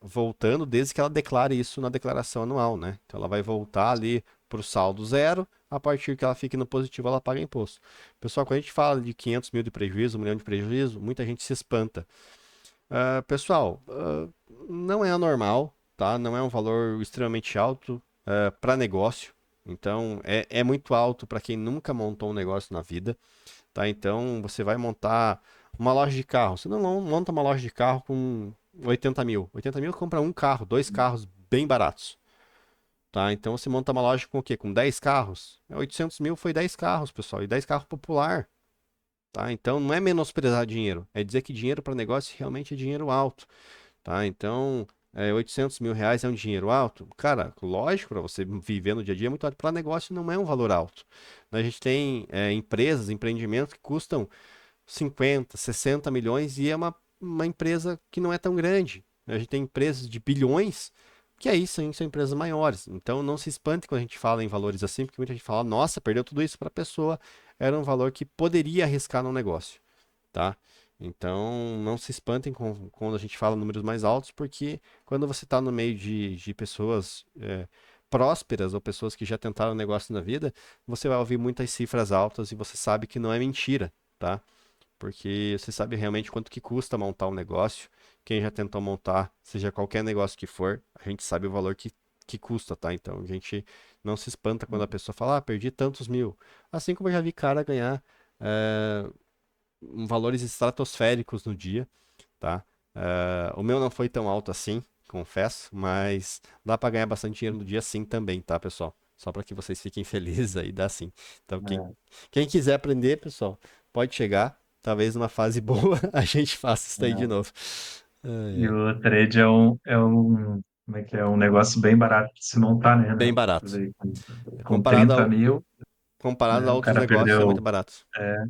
voltando desde que ela declare isso na declaração anual, né? Então, ela vai voltar ali para o saldo zero. A partir que ela fique no positivo, ela paga imposto. Pessoal, quando a gente fala de 500 mil de prejuízo, 1 milhão de prejuízo, muita gente se espanta. Pessoal, não é anormal, tá? Não é um valor extremamente alto para negócio. Então, é muito alto para quem nunca montou um negócio na vida, tá? Então, você vai montar uma loja de carro. Você não monta uma loja de carro com 80 mil. 80 mil compra um carro, dois carros bem baratos. Tá? Então você monta uma loja com o quê? Com 10 carros? 800 mil foi 10 carros, pessoal, e 10 carros popular. Tá? Então não é menosprezar dinheiro, é dizer que dinheiro para negócio realmente é dinheiro alto. Tá? Então, R$ 800.000 é um dinheiro alto? Cara, lógico, para você viver no dia a dia é muito alto. Para negócio não é um valor alto. A gente tem empresas, empreendimentos que custam 50, 60 milhões e é uma empresa que não é tão grande. A gente tem empresas de bilhões que aí sim são empresas maiores. Então não se espante quando a gente fala em valores assim, porque muita gente fala, nossa, perdeu tudo isso para a pessoa. Era um valor que poderia arriscar no negócio, tá? Então, não se espantem quando a gente fala números mais altos, porque quando você está no meio de pessoas prósperas ou pessoas que já tentaram negócio na vida, você vai ouvir muitas cifras altas e você sabe que não é mentira, tá? Porque você sabe realmente quanto que custa montar um negócio. Quem já tentou montar, seja qualquer negócio que for, a gente sabe o valor que custa, tá? Então a gente não se espanta quando a pessoa fala, ah, perdi tantos mil. Assim como eu já vi cara ganhar eh, valores estratosféricos no dia, tá? O meu não foi tão alto assim, confesso, mas dá para ganhar bastante dinheiro no dia sim também, tá, pessoal? Só para que vocês fiquem felizes aí, dá sim. Então, É. quem quiser aprender, pessoal, pode chegar. Talvez numa fase boa a gente faça isso daí de É. novo. Ai, E ai. o trade como é que é? Um negócio bem barato de se montar, né, Bem Renato? barato. Fazer com Comparado 30 a, mil, comparado a né? outros negócios, é muito barato.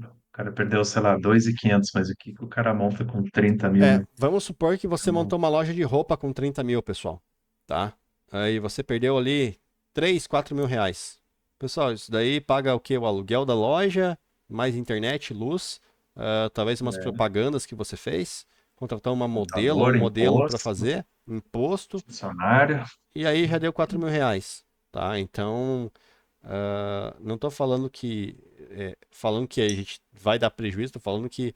O cara perdeu, sei lá, 2.500, mas o que que o cara monta com 30 mil, É, né? vamos supor que você Então, montou uma loja de roupa com 30 mil, pessoal, tá? Aí você perdeu ali 3, 4 mil reais. Pessoal, isso daí paga o quê? O aluguel da loja, mais internet, luz, talvez umas é, propagandas que você fez, contratar uma modelo ou um contador, modelo para imposto, fazer, imposto, funcionário. e aí já deu 4 mil reais, tá? Então, não estou falando que a gente vai dar prejuízo, estou falando que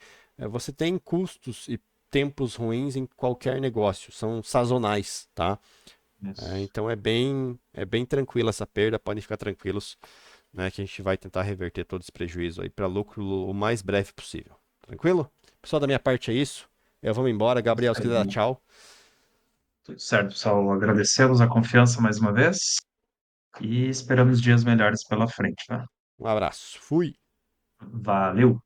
você tem custos e tempos ruins em qualquer negócio, são sazonais, tá? Isso. Então é bem tranquila essa perda, podem ficar tranquilos, né, que a gente vai tentar reverter todo esse prejuízo aí para lucro o mais breve possível. Tranquilo? Pessoal, da minha parte é isso. Eu vou embora. Isso Gabriel, se quiser dar aí. tchau. Tudo certo, pessoal. Agradecemos a confiança mais uma vez e esperamos dias melhores pela frente, tá? Um abraço. Fui. Valeu!